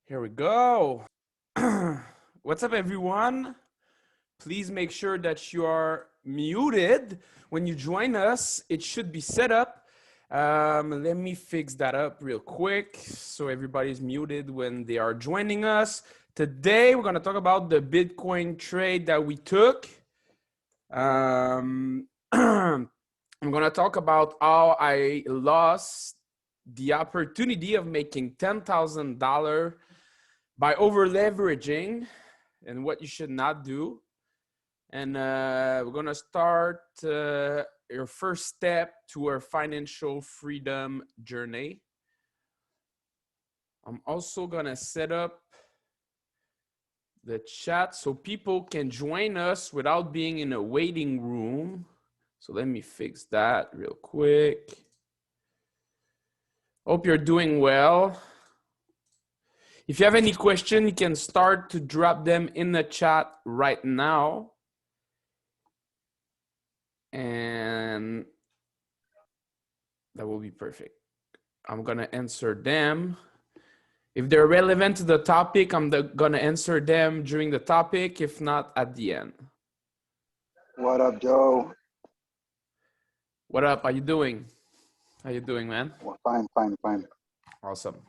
Here we go. What's up, everyone? Please make sure that you are muted when you join us. It should be set up. Let me fix that up real quick so everybody's muted when they are joining us. Today, we're going to talk about the Bitcoin trade that we took. I'm going to talk about how I lost the opportunity of making $10,000 by over leveraging and what you should not do. And we're going to start your first step to our financial freedom journey. I'm also going to set up the chat so people can join us without being in a waiting room. So let me fix that real quick. Hope you're doing well. If you have any question, you can start to drop them in the chat right now. And that will be perfect. I'm going to answer them. If they're relevant to the topic, I'm going to answer them during the topic. If not, at the end. What up, Joe? What up? How you doing? How you doing, man? Well, fine. Awesome.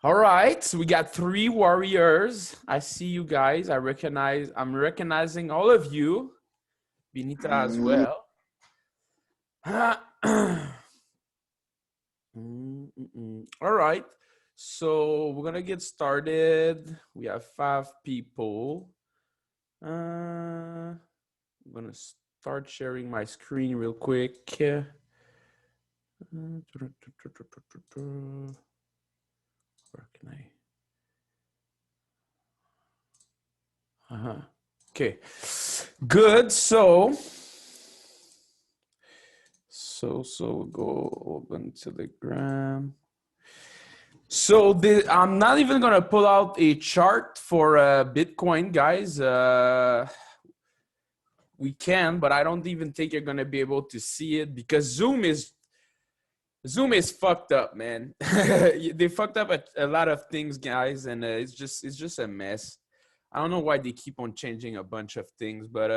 All right, so we got 3 warriors. I see you guys. I'm recognizing all of you. Benita as well. All right, so we're gonna get started. We have 5 people. I'm gonna start sharing my screen real quick. Where can I? Okay, good. So we'll go open Telegram. So I'm not even gonna pull out a chart for Bitcoin, guys. We can, but I don't even think you're gonna be able to see it because Zoom is fucked up, man. They fucked up a lot of things, guys, and it's just a mess. I don't know why they keep on changing a bunch of things, but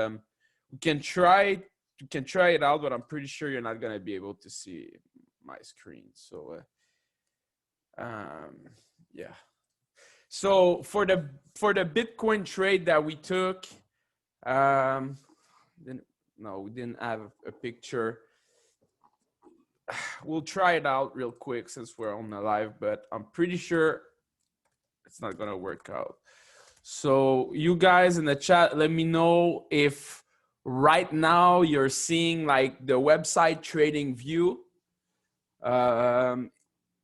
we can try it out, but I'm pretty sure you're not gonna be able to see my screen. So yeah. So for the Bitcoin trade that we took, we didn't have a picture. We'll try it out real quick since we're on the live, but I'm pretty sure it's not gonna work out. So you guys in the chat, let me know if right now you're seeing like the website Trading View.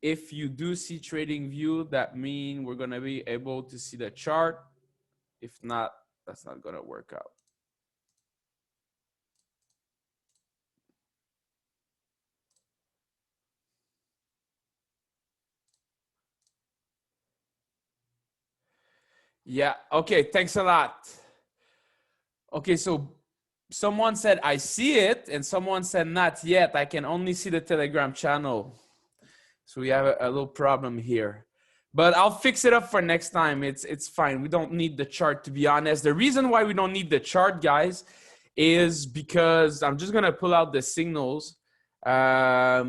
If you do see Trading View, that means we're gonna be able to see the chart. If not, that's not gonna work out. Yeah, okay, thanks a lot. Okay, so someone said, I see it, and someone said, not yet. I can only see the Telegram channel. So we have a little problem here. But I'll fix it up for next time. It's fine. We don't need the chart, to be honest. The reason why we don't need the chart, guys, is because I'm just going to pull out the signals. It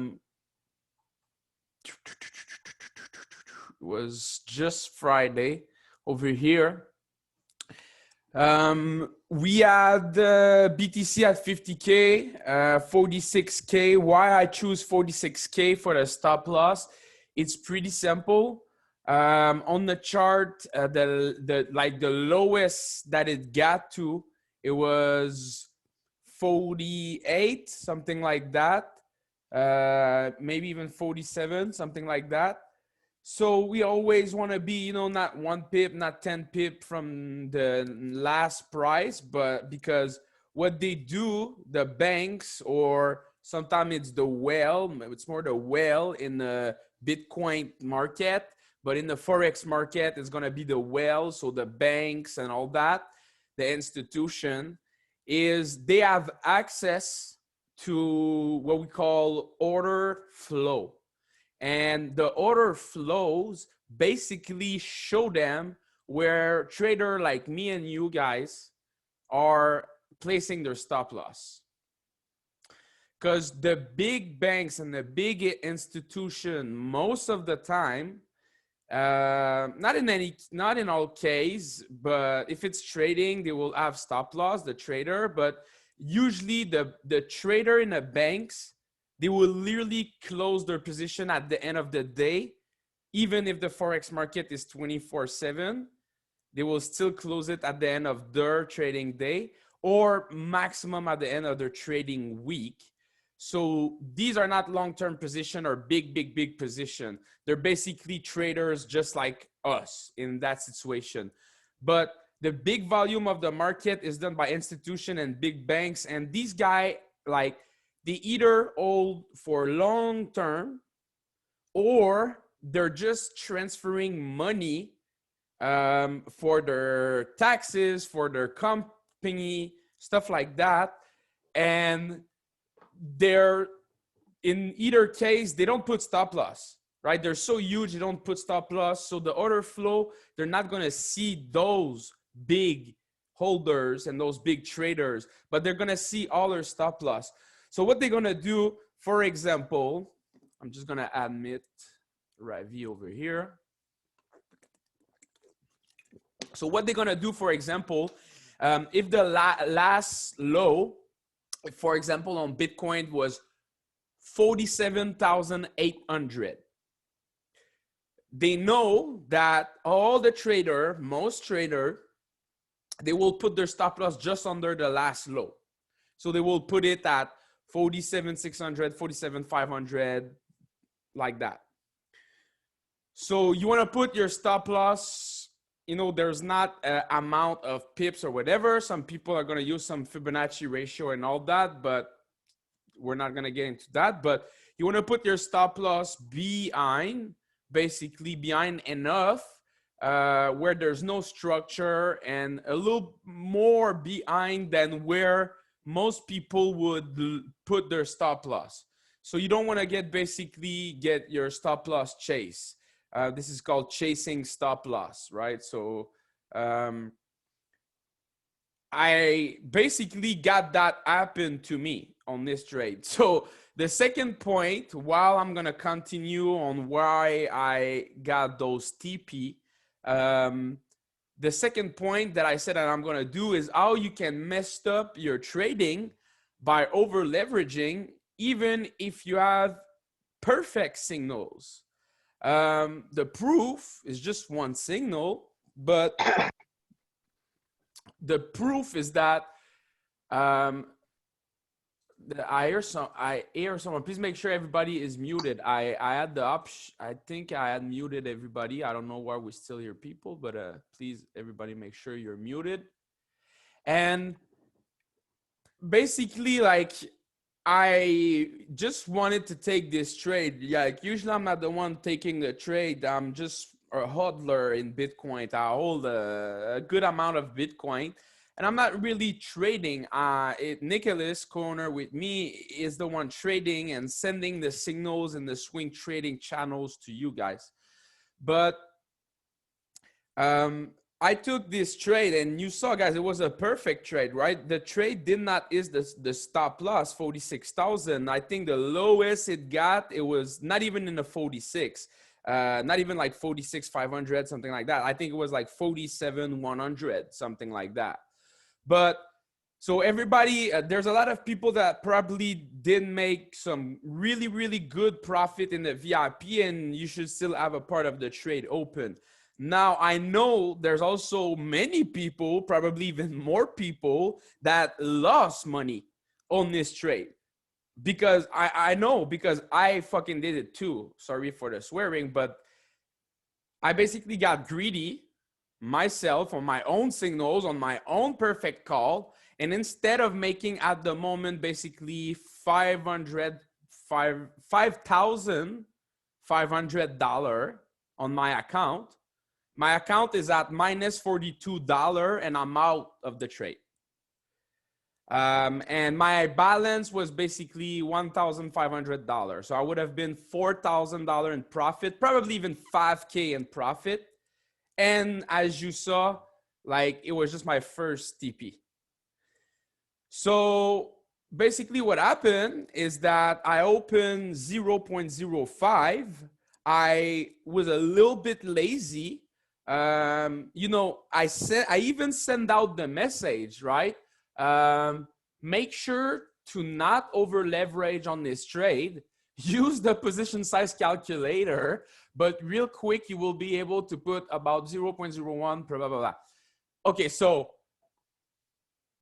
was just Friday over here. We had BTC at 50K, 46K. Why I choose 46K for the stop loss? It's pretty simple. On the chart, the lowest that it got to, it was 48, something like that. Maybe even 47, something like that. So we always want to be, not 1 pip, not 10 pip from the last price, but because what they do, the banks, or sometimes it's the whale, it's more the whale in the Bitcoin market, but in the Forex market, it's going to be the whale. So the banks and all that, the institution, is they have access to what we call order flow. And the order flows basically show them where trader like me and you guys are placing their stop loss. Because the big banks and the big institution, most of the time, not in all case, but if it's trading, they will have stop loss, the trader. But usually the trader in the banks, they will literally close their position at the end of the day. Even if the Forex market is 24/7, they will still close it at the end of their trading day, or maximum at the end of their trading week. So these are not long-term position or big position. They're basically traders just like us in that situation. But the big volume of the market is done by institution and big banks. And these guys, like, they either hold for long term, or they're just transferring money for their taxes, for their company, stuff like that. And they're, in either case, they don't put stop loss, right? They're so huge, they don't put stop loss. So the order flow, they're not going to see those big holders and those big traders, but they're going to see all their stop loss. So what they're going to do, for example, I'm just going to admit 𝐉𝐨 over here. So what they're going to do, for example, if the last low, for example, on Bitcoin was 47,800, they know that all the most trader, they will put their stop loss just under the last low. So they will put it at 47,600, 47,500, like that. So you want to put your stop loss, you know, there's not an amount of pips or whatever. Some people are going to use some Fibonacci ratio and all that, but we're not going to get into that. But you want to put your stop loss behind, basically behind enough where there's no structure, and a little more behind than where most people would put their stop loss. So you don't want to get your stop loss chase. This is called chasing stop loss, right? So I basically got that happen to me on this trade. So the second point, while I'm going to continue on why I got those TP, the second point that I said that I'm going to do is how you can mess up your trading by over leveraging, even if you have perfect signals. The proof is just one signal, but the proof is that I hear someone. Please make sure everybody is muted. I had the option. I think I had muted everybody. I don't know why we still hear people, but please, everybody, make sure you're muted. And basically, like, I just wanted to take this trade. Yeah, like, usually I'm not the one taking the trade. I'm just a hodler in Bitcoin. I hold a good amount of Bitcoin, and I'm not really trading. Nicholas Corner with me is the one trading and sending the signals and the swing trading channels to you guys. But I took this trade, and you saw, guys, it was a perfect trade, right? The trade did not is the stop loss 46,000. I think the lowest it got, it was not even in the 46, not even like 46,500, something like that. I think it was like 47,100, something like that. But so everybody, there's a lot of people that probably didn't make some really good profit in the VIP, and you should still have a part of the trade open. Now, I know there's also many people, probably even more people, that lost money on this trade. Because I know, because I fucking did it too. Sorry for the swearing, but I basically got greedy myself on my own signals, on my own perfect call. And instead of making at the moment basically $5,500 on my account is at minus $42 and I'm out of the trade. And my balance was basically $1,500. So I would have been $4,000 in profit, probably even 5K in profit. And as you saw, like it was just my first TP. So basically what happened is that I opened 0.05. I was a little bit lazy. You know, I even sent out the message, right? Make sure to not over leverage on this trade. Use the position size calculator, but real quick, you will be able to put about 0.01, blah, blah, blah. Okay, so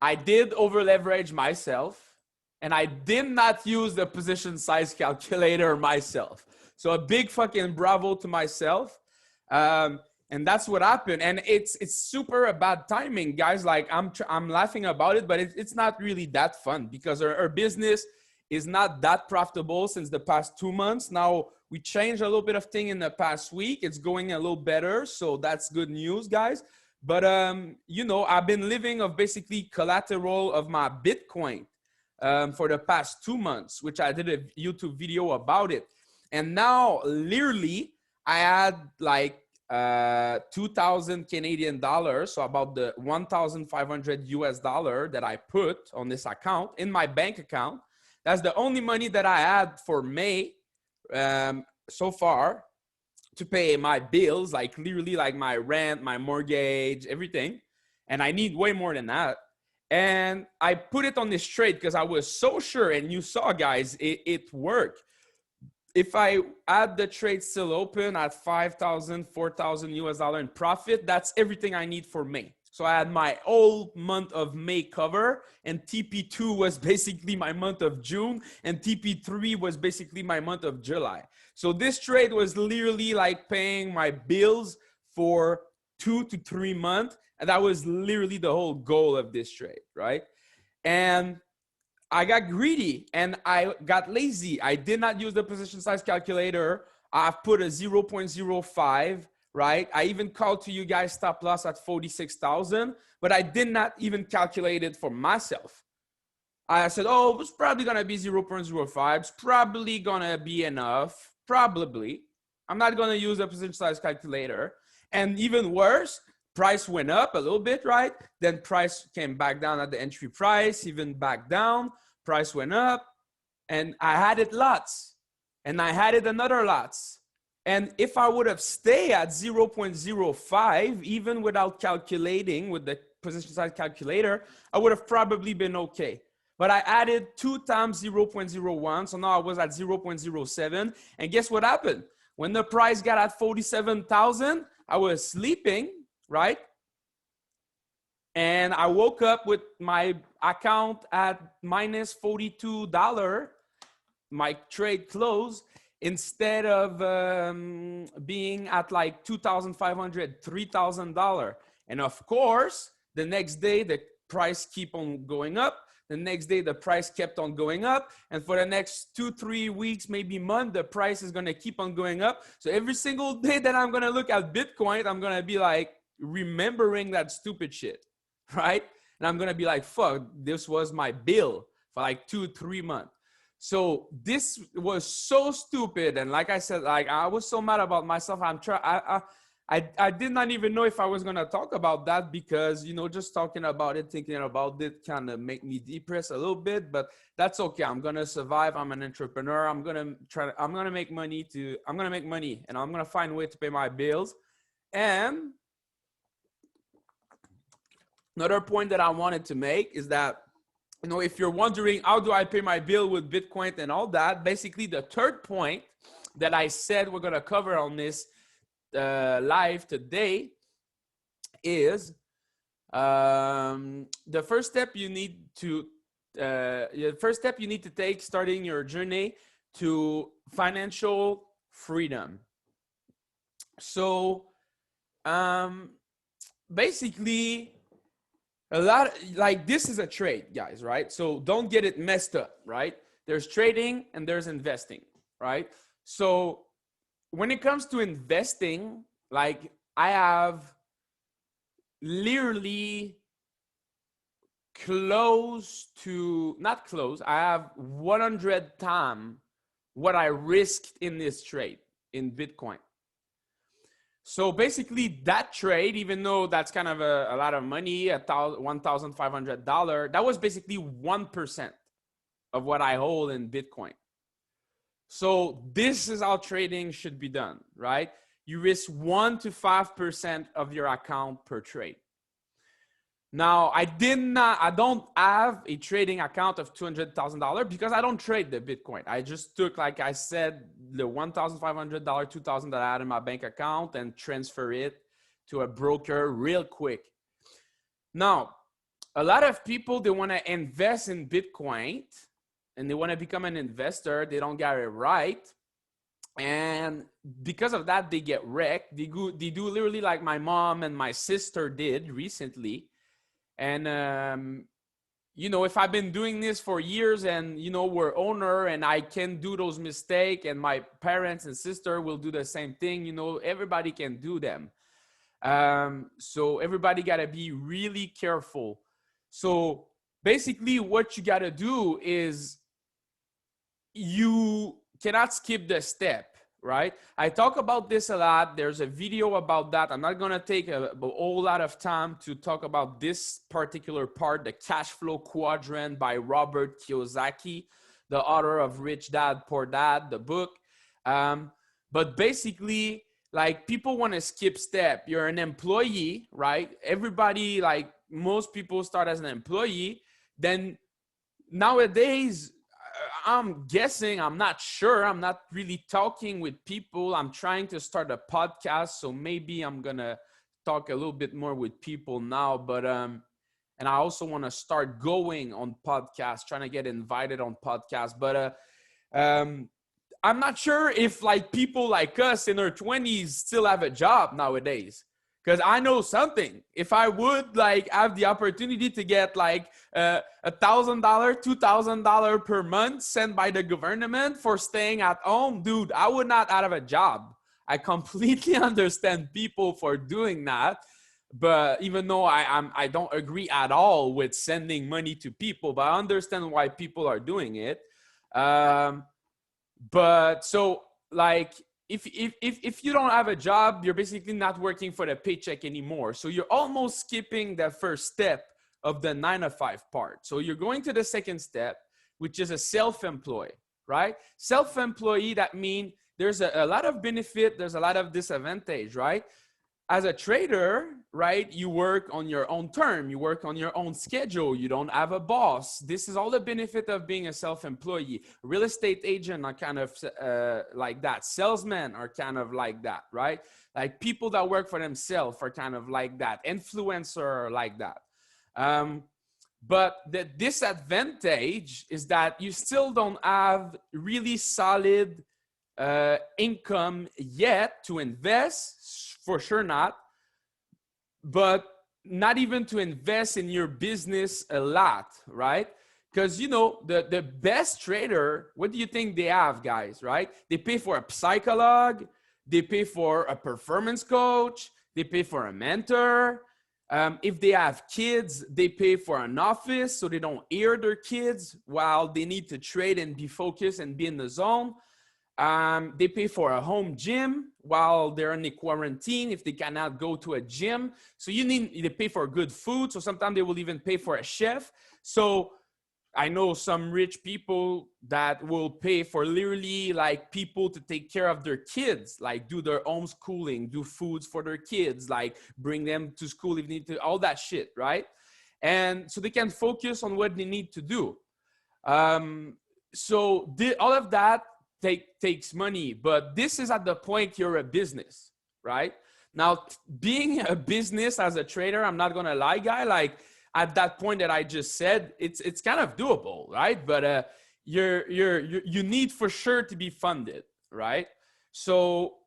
I did over leverage myself, and I did not use the position size calculator myself. So a big fucking bravo to myself. And that's what happened. And it's super bad timing, guys. Like I'm laughing about it, but it's not really that fun because our business is not that profitable since the past 2 months. Now we changed a little bit of thing in the past week. It's going a little better. So that's good news, guys. But, you know, I've been living of basically collateral of my Bitcoin for the past 2 months, which I did a YouTube video about it. And now literally I had like 2,000 Canadian dollars. So about the 1,500 US dollar that I put on this account in my bank account. That's the only money that I had for May so far to pay my bills, like literally like my rent, my mortgage, everything. And I need way more than that. And I put it on this trade because I was so sure, and you saw, guys, it worked. If I had the trade still open at 5,000, 4,000 US dollar in profit, that's everything I need for May. So I had my whole month of May cover, and TP2 was basically my month of June, and TP3 was basically my month of July. So this trade was literally like paying my bills for 2 to 3 months. And that was literally the whole goal of this trade, right? And I got greedy and I got lazy. I did not use the position size calculator. I've put a 0.05, right? I even called to you guys stop loss at 46,000, but I did not even calculate it for myself. I said, oh, it's probably going to be 0.05. It's probably going to be enough. Probably. I'm not going to use the position size calculator. And even worse, price went up a little bit, right? Then price came back down at the entry price, even back down. Price went up. And I had it lots. And I had it another lots. And if I would have stayed at 0.05, even without calculating with the position size calculator, I would have probably been okay. But I added 2 times 0.01. So now I was at 0.07. And guess what happened? When the price got at 47,000, I was sleeping, right? And I woke up with my account at minus $42. My trade closed instead of being at like $2,500, $3,000. And of course, the next day, the price keep on going up. The next day, the price kept on going up. And for the next 2-3 weeks, maybe month, the price is going to keep on going up. So every single day that I'm going to look at Bitcoin, I'm going to be like remembering that stupid shit, right? And I'm going to be like, fuck, this was my bill for like 2-3 months. So this was so stupid. And like I said, like I was so mad about myself. I did not even know if I was going to talk about that because, you know, just talking about it, thinking about it kind of make me depressed a little bit, but that's okay. I'm going to survive. I'm an entrepreneur. I'm going to make money and I'm going to find a way to pay my bills. And another point that I wanted to make is that, you know, if you're wondering, how do I pay my bill with Bitcoin and all that, basically the third point that I said we're going to cover on this live today is the first step you need to take starting your journey to financial freedom. So basically a lot like this is a trade, guys, right? So don't get it messed up, right? There's trading and there's investing, right? So when it comes to investing, like I have literally close to, not close, I have 100 times what I risked in this trade in Bitcoin. So basically that trade, even though that's kind of a lot of money, $1,500, that was basically 1% of what I hold in Bitcoin. So this is how trading should be done, right? You risk 1 to 5% of your account per trade. Now, I don't have a trading account of $200,000 because I don't trade the Bitcoin. I just took, like I said, the $1,500, $2,000 that I had in my bank account and transfer it to a broker real quick. Now, a lot of people, they want to invest in Bitcoin and they want to become an investor. They don't get it right. And because of that, they get wrecked. They do literally like my mom and my sister did recently. And, you know, if I've been doing this for years and, you know, we're owner and I can do those mistakes and my parents and sister will do the same thing, you know, everybody can do them. So everybody got to be really careful. So basically what you got to do is you cannot skip the step. Right? I talk about this a lot. There's a video about that. I'm not going to take a whole lot of time to talk about this particular part, the cash flow quadrant by Robert Kiyosaki, the author of Rich Dad, Poor Dad, the book. But basically, like, people want to skip step. You're an employee, right? Everybody, like most people start as an employee. Then nowadays, I'm guessing, I'm not sure, I'm not really talking with people. I'm trying to start a podcast, so maybe I'm gonna talk a little bit more with people now. But and I also want to start going on podcasts, trying to get invited on podcasts. But I'm not sure if like people like us in our 20s still have a job nowadays. Because I know something. If I would like have the opportunity to get like $1,000, $2,000 per month sent by the government for staying at home, dude, I would not have a job. I completely understand people for doing that. But even though I don't agree at all with sending money to people, but I understand why people are doing it. But so like, if you don't have a job, you're basically not working for the paycheck anymore. So you're almost skipping the first step of the 9 to 5 part. So you're going to the second step, which is a self-employed, right? Self-employee, that means there's a lot of benefit. There's a lot of disadvantage, right? As a trader, right, you work on your own term. You work on your own schedule. You don't have a boss. This is all the benefit of being a self-employee. Real estate agent are kind of like that. Salesmen are kind of like that, right? Like people that work for themselves are kind of like that. Influencer are like that. But the disadvantage is that you still don't have really solid income yet to invest. For sure not, but not even to invest in your business a lot, right? Because, you know, the best trader, what do you think they have, guys, right? They pay for a psychologist, they pay for a performance coach, they pay for a mentor. If they have kids, they pay for an office so they don't hear their kids while they need to trade and be focused and be in the zone. They pay for a home gym while they're in the quarantine if they cannot go to a gym. So they pay for good food. So sometimes they will even pay for a chef. So I know some rich people that will pay for literally like people to take care of their kids, like do their homeschooling, do foods for their kids, like bring them to school if they need to, all that shit, right? And so they can focus on what they need to do. So all of that takes money, but this is at the point you're a business, right? Now, being a business as a trader, I'm not gonna lie, guy, like at that point that I just said, it's kind of doable, right? But you need for sure to be funded, right? So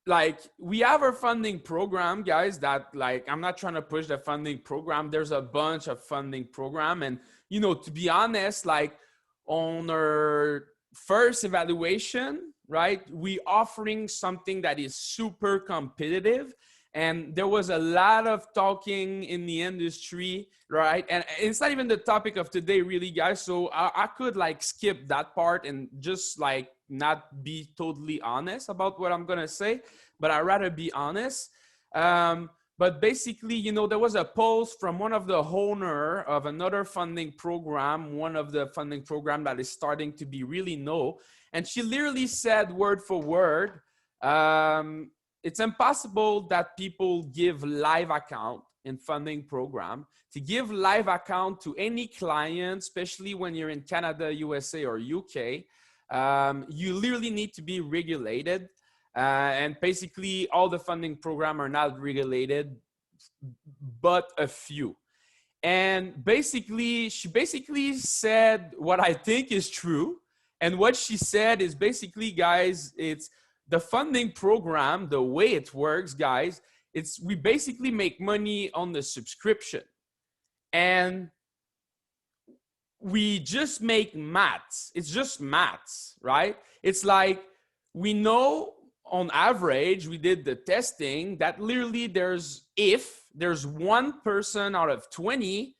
like we have our funding program, guys, that like, I'm not trying to push the funding program. There's a bunch of funding program. And, you know, to be honest, like on our first evaluation, right, we offering something that is super competitive And there was a lot of talking in the industry, right? And it's not even the topic of today, really, guys. So I could like skip that part and just like not be totally honest about what I'm gonna say, but I'd rather be honest. But basically, you know, there was a post from one of the owner of another funding program, one of the funding program that is starting to be really known. And she literally said word for word, it's impossible that people give live account in funding program. To give live account to any client, especially when you're in Canada, USA, or UK, you literally need to be regulated. And basically all the funding program are not regulated, but a few. And basically, she basically said what I think is true. And what she said is basically, guys, it's the funding program, the way it works, guys, it's we basically make money on the subscription. And we just make maths. It's just maths, right? It's like we know on average, we did the testing that literally if there's one person out of 20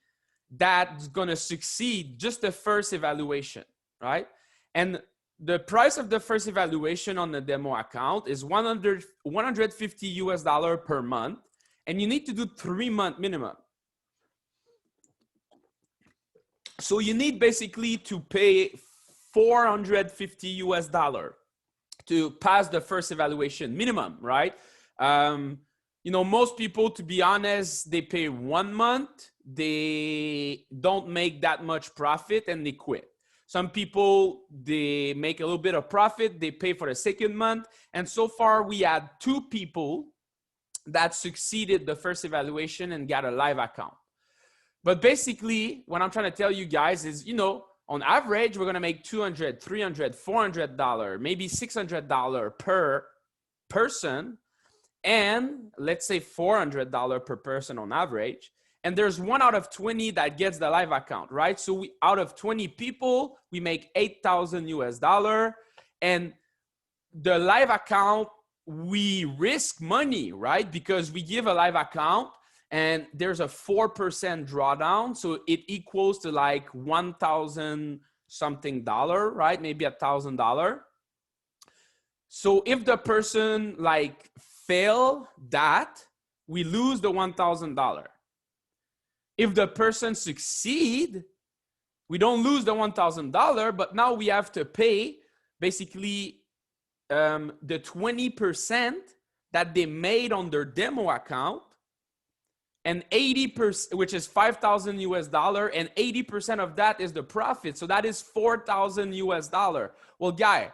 that's going to succeed just the first evaluation, right? And the price of the first evaluation on the demo account is $150 per month. And you need to do 3-month minimum. So you need basically to pay $450 to pass the first evaluation minimum, right? You know, most people, to be honest, they pay 1 month, they don't make that much profit and they quit. Some people, they make a little bit of profit, they pay for the second month. And so far we had 2 people that succeeded the first evaluation and got a live account. But basically what I'm trying to tell you guys is, you know, on average, we're going to make $200, $300, $400, maybe $600 per person. And let's say $400 per person on average. And there's 1 out of 20 that gets the live account, right? So out of 20 people, we make $8,000. And the live account, we risk money, right? Because we give a live account and there's a 4% drawdown. So it equals to like $1,000 something, right? Maybe $1,000. So if the person like fail that, we lose the $1,000. If the person succeed, we don't lose the $1,000, but now we have to pay basically the 20% that they made on their demo account, and 80%, which is $5,000, and 80% of that is the profit. So that is $4,000. Well, guy,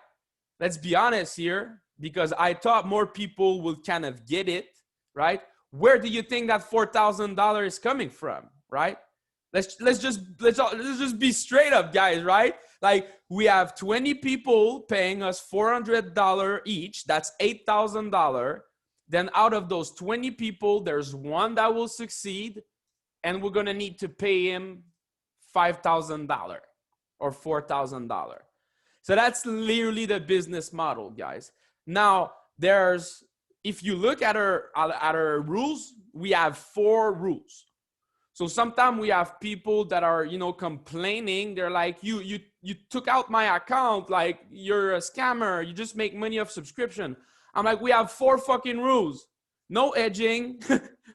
let's be honest here, because I thought more people will kind of get it, right? Where do you think that $4,000 is coming from, right? Let's just be straight up, guys, right? Like we have 20 people paying us $400 each. That's $8,000. Then out of those 20 people, there's 1 that will succeed, and we're gonna need to pay him $5,000 or $4,000. So that's literally the business model, guys. Now, if you look at our rules, we have 4 rules. So sometimes we have people that are, you know, complaining. They're like, you took out my account, like you're a scammer. You just make money off subscription. I'm like, we have 4 fucking rules. No edging.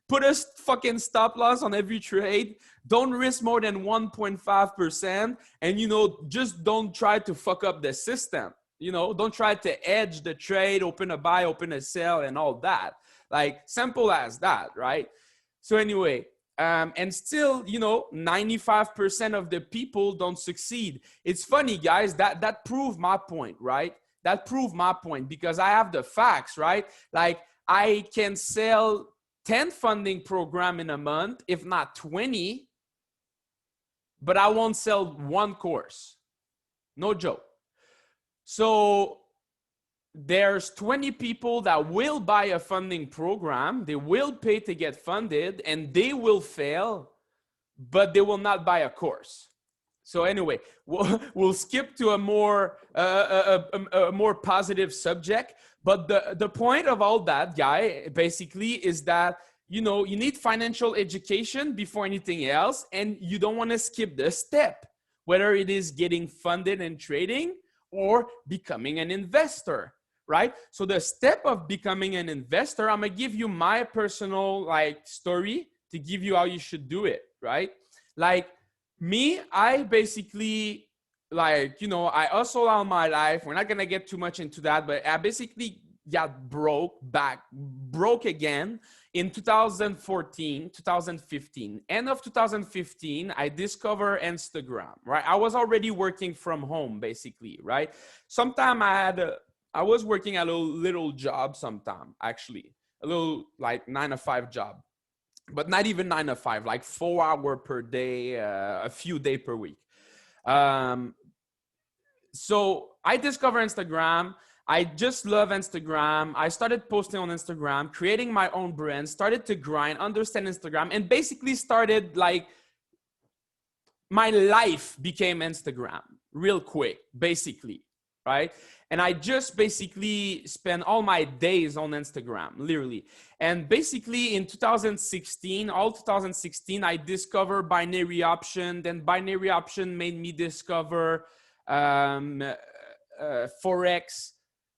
Put a fucking stop loss on every trade. Don't risk more than 1.5%. And, you know, just don't try to fuck up the system. You know, don't try to edge the trade, open a buy, open a sell, and all that. Like, simple as that, right? So anyway, and still, you know, 95% of the people don't succeed. It's funny, guys, that proved my point, right? That proved my point because I have the facts, right? Like, I can sell 10 funding program in a month, if not 20, but I won't sell 1 course. No joke. So there's 20 people that will buy a funding program. They will pay to get funded and they will fail, but they will not buy a course. So anyway, we'll skip to a more positive subject. But the point of all that, guy, basically is that, you know, you need financial education before anything else, and you don't want to skip the step, whether it is getting funded and trading or becoming an investor, right? So the step of becoming an investor, I'm gonna give you my personal like story to give you how you should do it, right? Like me, I basically, like, you know, I hustle all my life. We're not gonna get too much into that, but I basically got broke again in 2014, 2015. End of 2015, I discovered Instagram, right? I was already working from home, basically, right? Sometime I was working at a little job sometime, actually, a little like 9 to 5 job, but not even 9 to 5, like 4 hours per day, a few days per week. So I discovered Instagram. I just love Instagram. I started posting on Instagram, creating my own brand, started to grind, understand Instagram, and basically started like my life became Instagram real quick, basically, right? And I just basically spent all my days on Instagram, literally. And basically in 2016, all 2016, I discovered binary option. Then binary option made me discover Forex.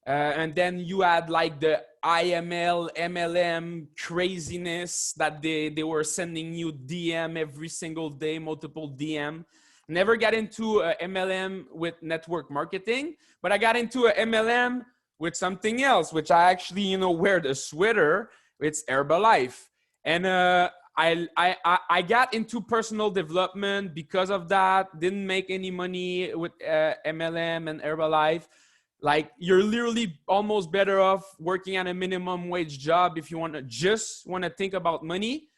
And then you had like the IML, MLM craziness that they were sending you DM every single day, multiple DM. Never got into a MLM with network marketing, but I got into a MLM with something else, which I actually, you know, wear the sweater. It's Herbalife. And I got into personal development because of that. Didn't make any money with MLM and Herbalife. Like, you're literally almost better off working at a minimum wage job if you want to think about money,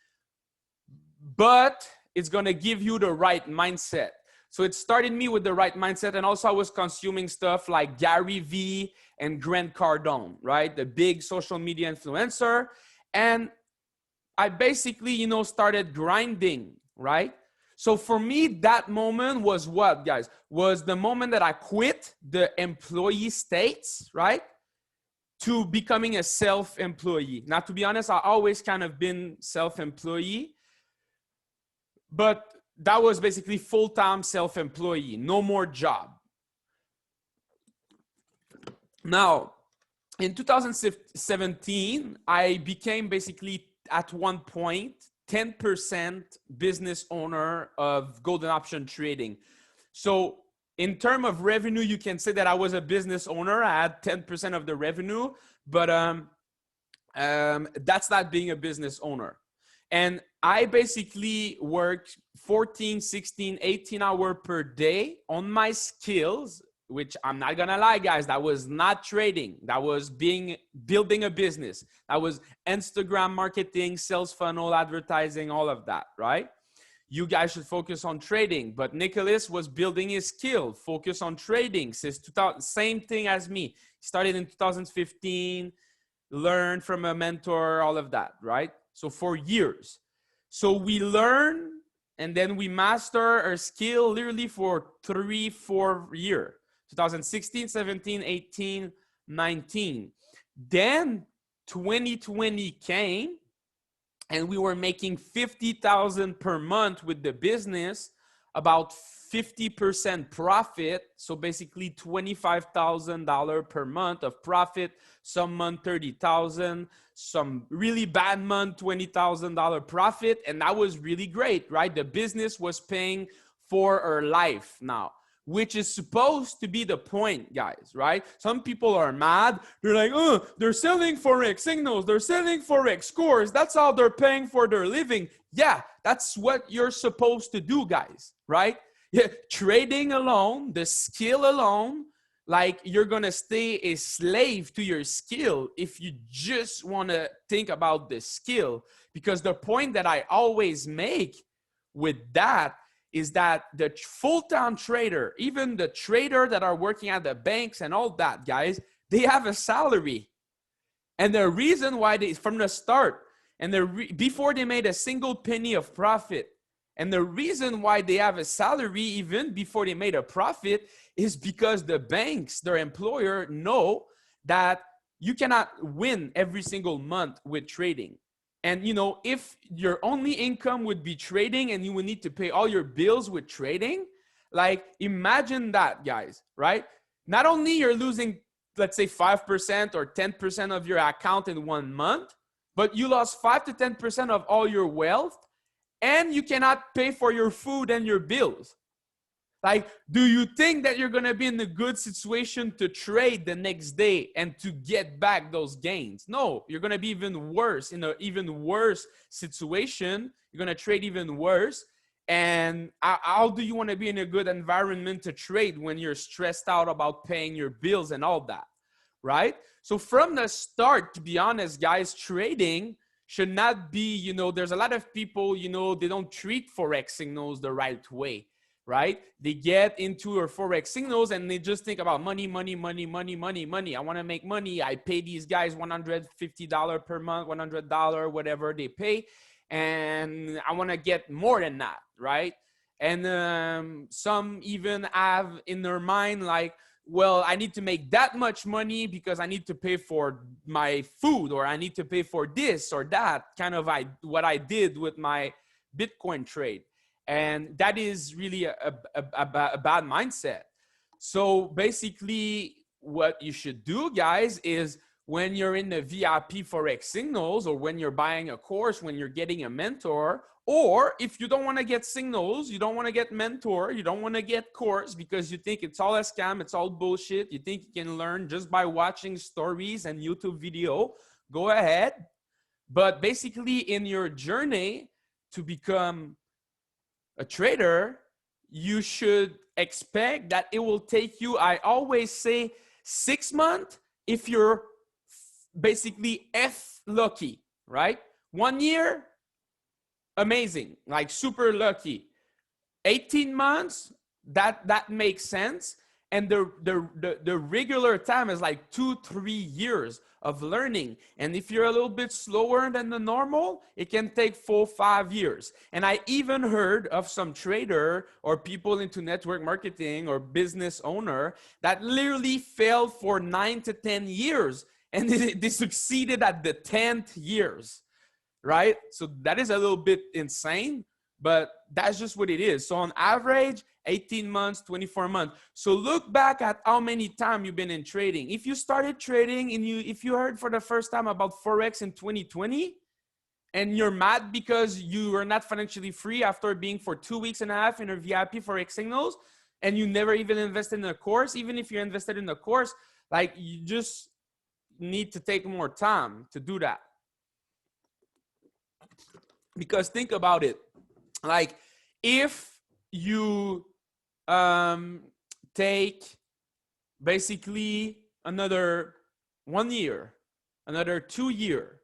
but it's going to give you the right mindset. So it started me with the right mindset. And also I was consuming stuff like Gary Vee and Grant Cardone, right? The big social media influencer. And I basically, you know, started grinding, right? So for me, that moment was what, guys? Was the moment that I quit the employee states, right? To becoming a self-employee. Now, to be honest, I always kind of been self-employee, but that was basically full-time self-employee, no more job. Now, in 2017, I became basically at one point 10% business owner of golden option trading. So in terms of revenue, you can say that I was a business owner. I had 10% of the revenue, but that's not being a business owner. And I basically worked 14, 16, 18 hours per day on my skills, which I'm not gonna lie, guys, that was not trading. That was building a business. That was Instagram marketing, sales funnel, advertising, all of that, right? You guys should focus on trading. But Nicholas was building his skill, focus on trading. Same thing as me. He started in 2015, learned from a mentor, all of that, right? So for years. So we learn and then we master our skill literally for 3-4 years. 2016, 17, 18, 19. Then 2020 came and we were making $50,000 per month with the business, about 50% profit. So basically $25,000 per month of profit, some month 30,000, some really bad month, $20,000 profit. And that was really great, right? The business was paying for our life now, which is supposed to be the point, guys, right? Some people are mad. They're like, oh, they're selling Forex signals. They're selling Forex scores. That's how they're paying for their living. Yeah, that's what you're supposed to do, guys, right? Yeah, trading alone, the skill alone, like you're going to stay a slave to your skill if you just want to think about the skill. Because the point that I always make with that is that the full-time trader, even the trader that are working at the banks and all that, guys, they have a salary. And the reason why they, from the start, and before they made a single penny of profit, And the reason why they have a salary even before they made a profit is because the banks, their employer, know that you cannot win every single month with trading. And you know, if your only income would be trading and you would need to pay all your bills with trading, like imagine that, guys, right? Not only you're losing, let's say 5% or 10% of your account in 1 month, but you lost 5 to 10% of all your wealth, and you cannot pay for your food and your bills. Like, do you think that you're going to be in a good situation to trade the next day and to get back those gains? No, you're going to be even worse, in an even worse situation. You're going to trade even worse. And how do you want to be in a good environment to trade when you're stressed out about paying your bills and all that, right? So from the start, to be honest, guys, trading should not be, you know, there's a lot of people, you know, they don't treat Forex signals the right way. Right? They get into our Forex signals and they just think about money, money, money, money, money, money. I want to make money. I pay these guys $150 per month, $100, whatever they pay. And I want to get more than that, right? And some even have in their mind like, well, I need to make that much money because I need to pay for my food, or I need to pay for this or that, kind of what I did with my Bitcoin trade. And that is really a bad mindset. So basically what you should do, guys, is when you're in the VIP Forex signals, or when you're buying a course, when you're getting a mentor, or if you don't want to get signals, you don't want to get mentor, you don't want to get course because you think it's all a scam, it's all bullshit, you think you can learn just by watching stories and YouTube video, go ahead. But basically in your journey to become a trader, you should expect that it will take you, I always say, 6 months if you're basically lucky, right? 1 year, amazing, like super lucky. 18 months, that makes sense. And the regular time is like 2-3 years of learning. And if you're a little bit slower than the normal, it can take 4-5 years. And I even heard of some trader or people into network marketing or business owner that literally failed for 9 to 10 years. And they succeeded at the 10th years, right? So that is a little bit insane, but that's just what it is. So on average, 18 months, 24 months. So look back at how many times you've been in trading. If you started trading and if you heard for the first time about Forex in 2020 and you're mad because you were not financially free after being for 2.5 weeks in a VIP Forex signals, and you never even invested in a course, even if you invested in a course, like you just need to take more time to do that. Because think about it, like if you take basically another 1 year, another 2 years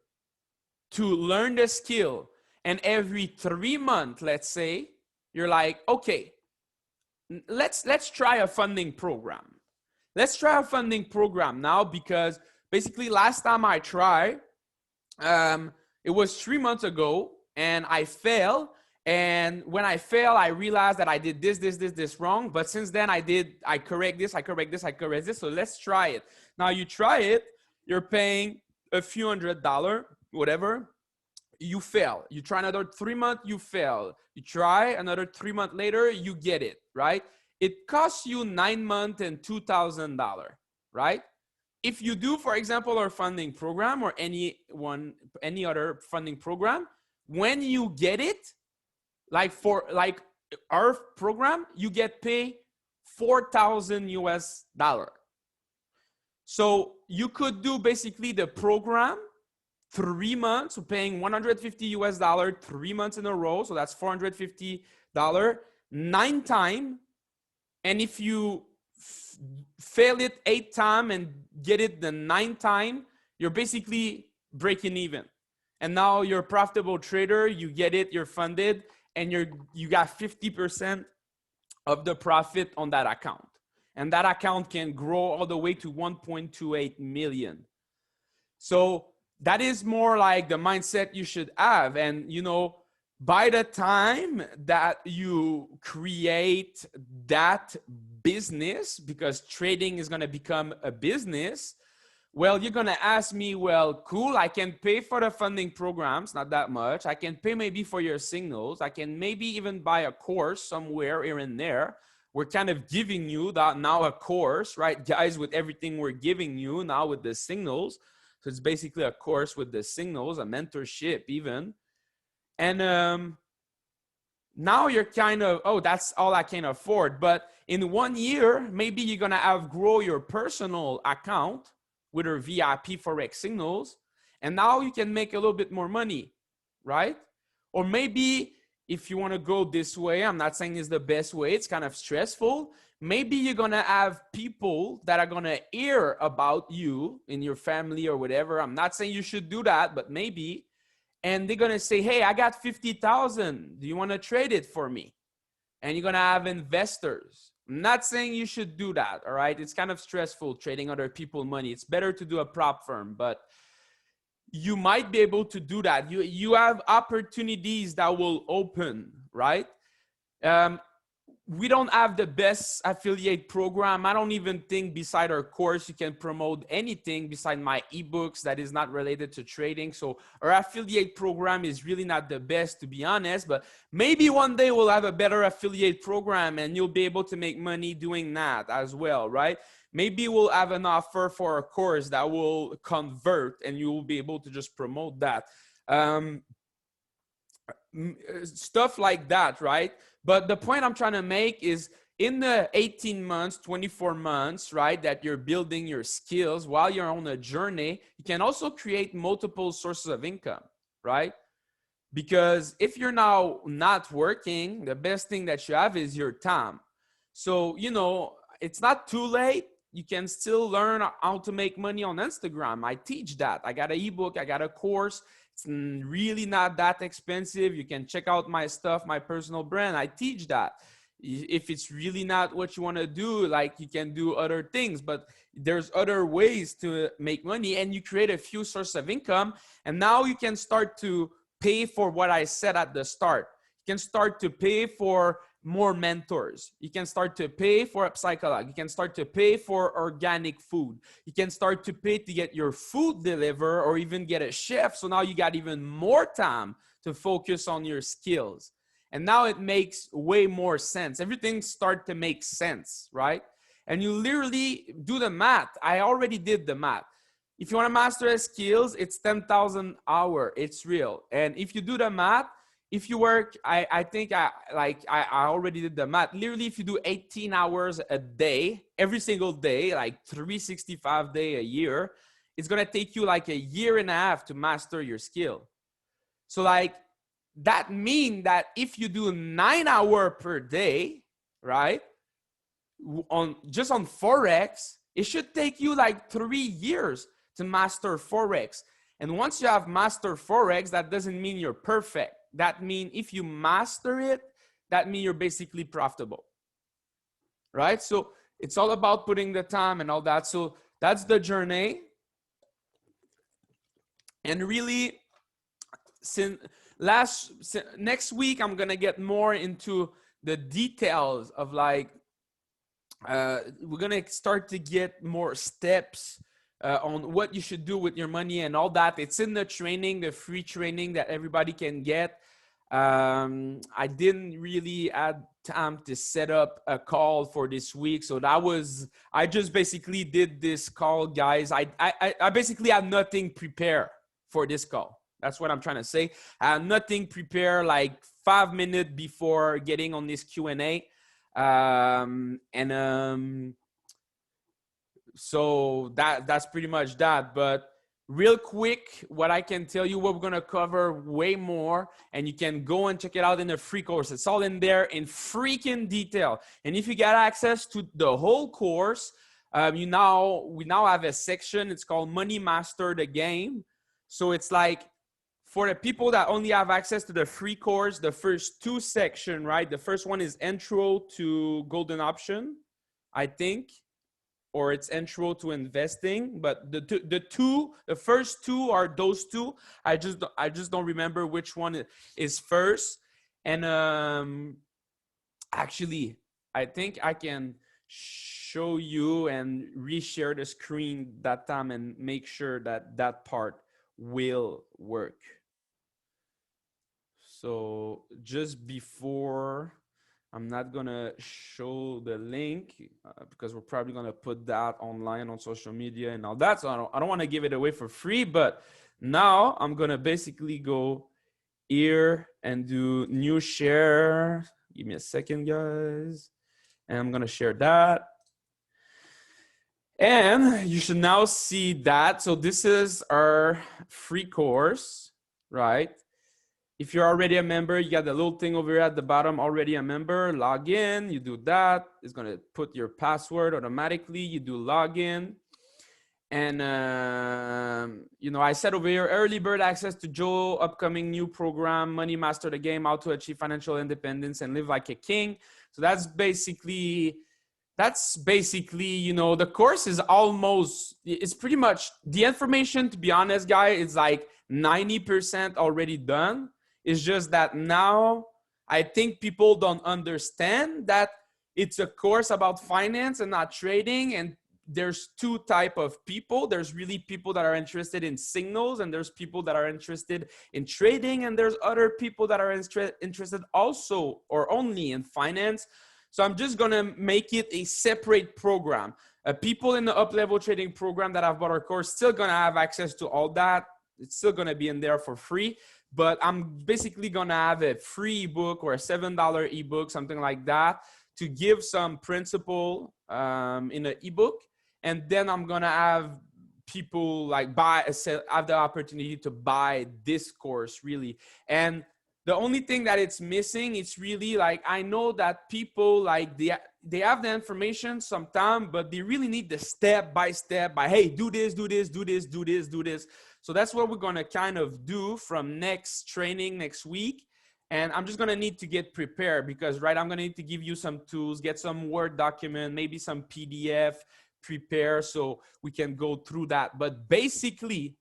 to learn the skill, and every 3 months, let's say, you're like, okay, let's try a funding program. Let's try a funding program now, because basically last time I tried, it was 3 months ago, and I failed. And when I fail, I realized that I did this wrong. But since then, I correct this, I correct this. So let's try it. Now you try it, you're paying a few $100, whatever. You fail. You try another 3 months, you fail. You try another 3 months later, you get it, right? It costs you 9 months and $2,000, right? If you do, for example, our funding program or any other funding program, when you get it, like our program, you get paid $4,000 US. So you could do basically the program 3 months, so paying $150 US 3 months in a row. So that's $450 9 times. And if you fail it 8 times and get it the 9th time, you're basically breaking even. And now you're a profitable trader, you get it, you're funded, and you got 50% of the profit on that account. And that account can grow all the way to 1.28 million. So that is more like the mindset you should have. And you know, by the time that you create that business, because trading is going to become a business, well, you're going to ask me, well, cool, I can pay for the funding programs, not that much. I can pay maybe for your signals. I can maybe even buy a course somewhere here and there. We're kind of giving you that now a course, right, guys, with everything we're giving you now with the signals. So it's basically a course with the signals, a mentorship even. And now you're kind of, oh, that's all I can afford. But in 1 year, maybe you're going to outgrow your personal account with your VIP Forex signals. And now you can make a little bit more money, right? Or maybe if you want to go this way, I'm not saying it's the best way. It's kind of stressful. Maybe you're going to have people that are going to hear about you in your family or whatever. I'm not saying you should do that, but maybe. And they're going to say, hey, I got 50,000. Do you want to trade it for me? And you're going to have investors. I'm not saying you should do that, all right? It's kind of stressful trading other people's money. It's better to do a prop firm, but you might be able to do that. You have opportunities that will open, right? We don't have the best affiliate program. I don't even think beside our course, you can promote anything beside my ebooks that is not related to trading. So our affiliate program is really not the best, to be honest, but maybe one day we'll have a better affiliate program and you'll be able to make money doing that as well, right? Maybe we'll have an offer for a course that will convert and you will be able to just promote that. Stuff like that, right? But the point I'm trying to make is in the 18 months, 24 months, right, that you're building your skills while you're on a journey, you can also create multiple sources of income, right? Because if you're now not working, the best thing that you have is your time. So, you know, it's not too late. You can still learn how to make money on Instagram. I teach that. I got an ebook. I got a course. It's really not that expensive. You can check out my stuff, my personal brand. I teach that. If it's really not what you want to do, like you can do other things, but there's other ways to make money and you create a few sources of income. And now you can start to pay for what I said at the start. You can start to pay for more mentors. You can start to pay for a psycholog. You can start to pay for organic food. You can start to pay to get your food delivered or even get a chef. So now you got even more time to focus on your skills. And now it makes way more sense. Everything starts to make sense, right? And you literally do the math. I already did the math. If you want to master a skills, it's 10,000 hours. It's real. And if you do the math, if you work, I think I already did the math. Literally, if you do 18 hours a day, every single day, like 365 days a year, it's going to take you like 1.5 years to master your skill. So like that means that if you do 9 hours per day, right, just on Forex, it should take you like 3 years to master Forex. And once you have mastered Forex, that doesn't mean you're perfect. That means if you master it, that means you're basically profitable, right? So it's all about putting the time and all that. So that's the journey. And really, next week, I'm going to get more into the details of like, we're going to start to get more steps on what you should do with your money and all that. It's in the training, the free training that everybody can get. I didn't really have time to set up a call for this week. So I just basically did this call, guys. I basically had nothing prepared for this call. That's what I'm trying to say. I had nothing prepared like 5 minutes before getting on this Q&A. So that's pretty much that. But real quick, what I can tell you, what we're going to cover way more, and you can go and check it out in the free course. It's all in there in freaking detail. And if you get access to the whole course, we now have a section. It's called Money Master the Game. So it's like for the people that only have access to the free course, the first 2 sections, right? The first one is Intro to Golden Option, I think. or it's intro to investing, but the first two are those two. I just don't remember which one is first. And actually, I think I can show you and reshare the screen that time and make sure that that part will work. So just before, I'm not gonna show the link because we're probably gonna put that online on social media and all that. So I don't want to give it away for free, but now I'm gonna basically go here and do new share. Give me a second, guys. And I'm gonna share that. And you should now see that. So this is our free course, right? If you're already a member, you got the little thing over here at the bottom, already a member, log in, you do that. It's gonna put your password automatically, you do login. And, you know, I said over here, early bird access to Joe, upcoming new program, Money Master the Game, how to achieve financial independence and live like a king. So that's basically, you know, the course is almost, it's pretty much the information, to be honest, guys, it's like 90% already done. It's just that now I think people don't understand that it's a course about finance and not trading. And there's two type of people. There's really people that are interested in signals, and there's people that are interested in trading, and there's other people that are interested also or only in finance. So I'm just gonna make it a separate program. People in the up-level trading program that have bought our course still gonna have access to all that. It's still gonna be in there for free, but I'm basically gonna have a free ebook or a $7 ebook, something like that, to give some principle in the ebook. And then I'm gonna have people like have the opportunity to buy this course really. And the only thing that it's missing, it's really like, I know that people like they have the information sometimes, but they really need the step by step by, hey, do this, do this, do this, do this, do this. So that's what we're gonna kind of do from next training next week. And I'm just gonna need to get prepared because, right, I'm gonna need to give you some tools, get some Word document, maybe some PDF, prepare so we can go through that. But basically,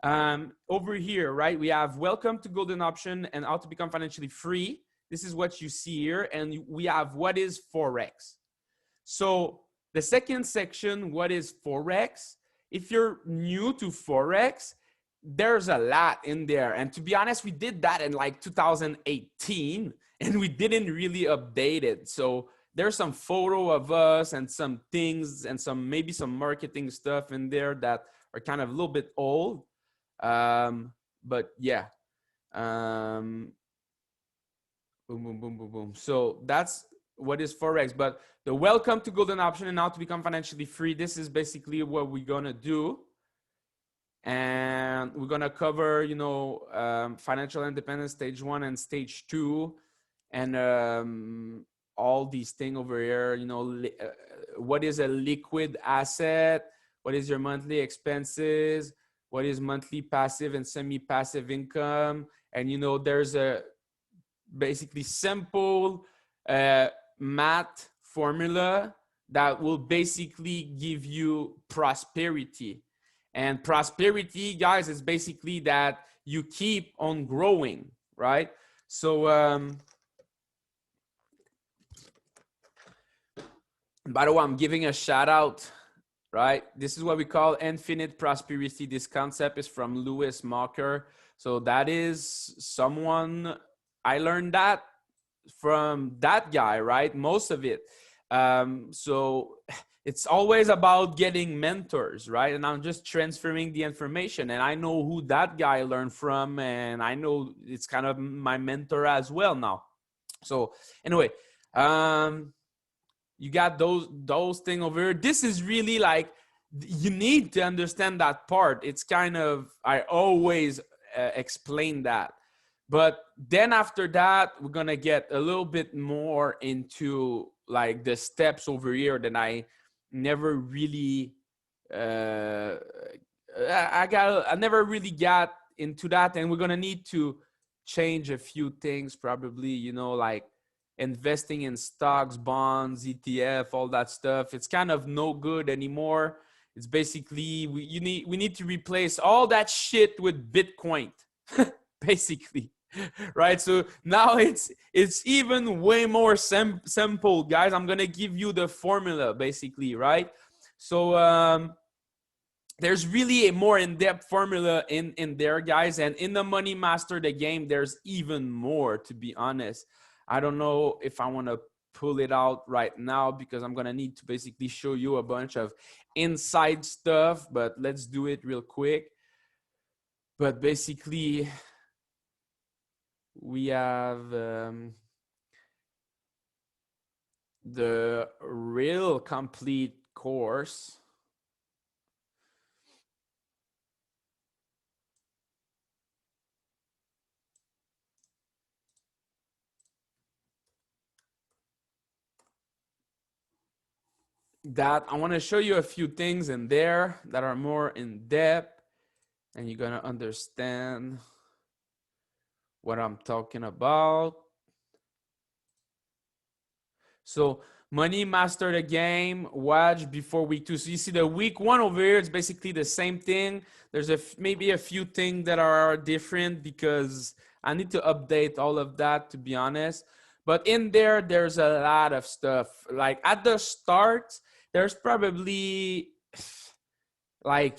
over here, right, we have welcome to golden option and how to become financially free. This is what you see here. And we have what is Forex. So the second section, what is Forex? If you're new to Forex, there's a lot in there. And to be honest, we did that in like 2018 and we didn't really update it. So there's some photo of us and some things and maybe some marketing stuff in there that are kind of a little bit old. But yeah, boom, boom, boom, boom, boom. So that's what is Forex. But the welcome to golden option and how to become financially free, this is basically what we're gonna do. And we're gonna cover, you know, financial independence stage 1 and stage 2, and all these things over here. You know, what is a liquid asset? What is your monthly expenses? What is monthly passive and semi-passive income? And, you know, there's a basically simple math formula that will basically give you prosperity. And prosperity, guys, is basically that you keep on growing, right? So, by the way, I'm giving a shout out, right? This is what we call infinite prosperity. This concept is from Lewis Mocker. So that is someone, I learned that from that guy, right? Most of it. So it's always about getting mentors, right? And I'm just transferring the information, and I know who that guy learned from, and I know it's kind of my mentor as well now. So anyway, you got those things over here. This is really like, you need to understand that part. It's kind of, I always explain that. But then after that, we're going to get a little bit more into like the steps over here that I never really, I never really got into that. And we're going to need to change a few things probably, you know, like investing in stocks, bonds, ETF, all that stuff. It's kind of no good anymore. It's basically we need to replace all that shit with Bitcoin, basically, right? So now it's even way more simple, guys. I'm gonna give you the formula, basically, right? So there's really a more in-depth formula in there, guys, and in the Money Master the Game, there's even more, to be honest. I don't know if I want to pull it out right now because I'm gonna need to basically show you a bunch of inside stuff, but let's do it real quick. But basically we have the real complete course. That I want to show you a few things in there that are more in depth, and you're gonna understand what I'm talking about. So Money Master the Game, watch before week 2. So you see the week 1 over here, it's basically the same thing. There's maybe a few things that are different because I need to update all of that, to be honest. But in there, there's a lot of stuff. Like at the start, there's probably like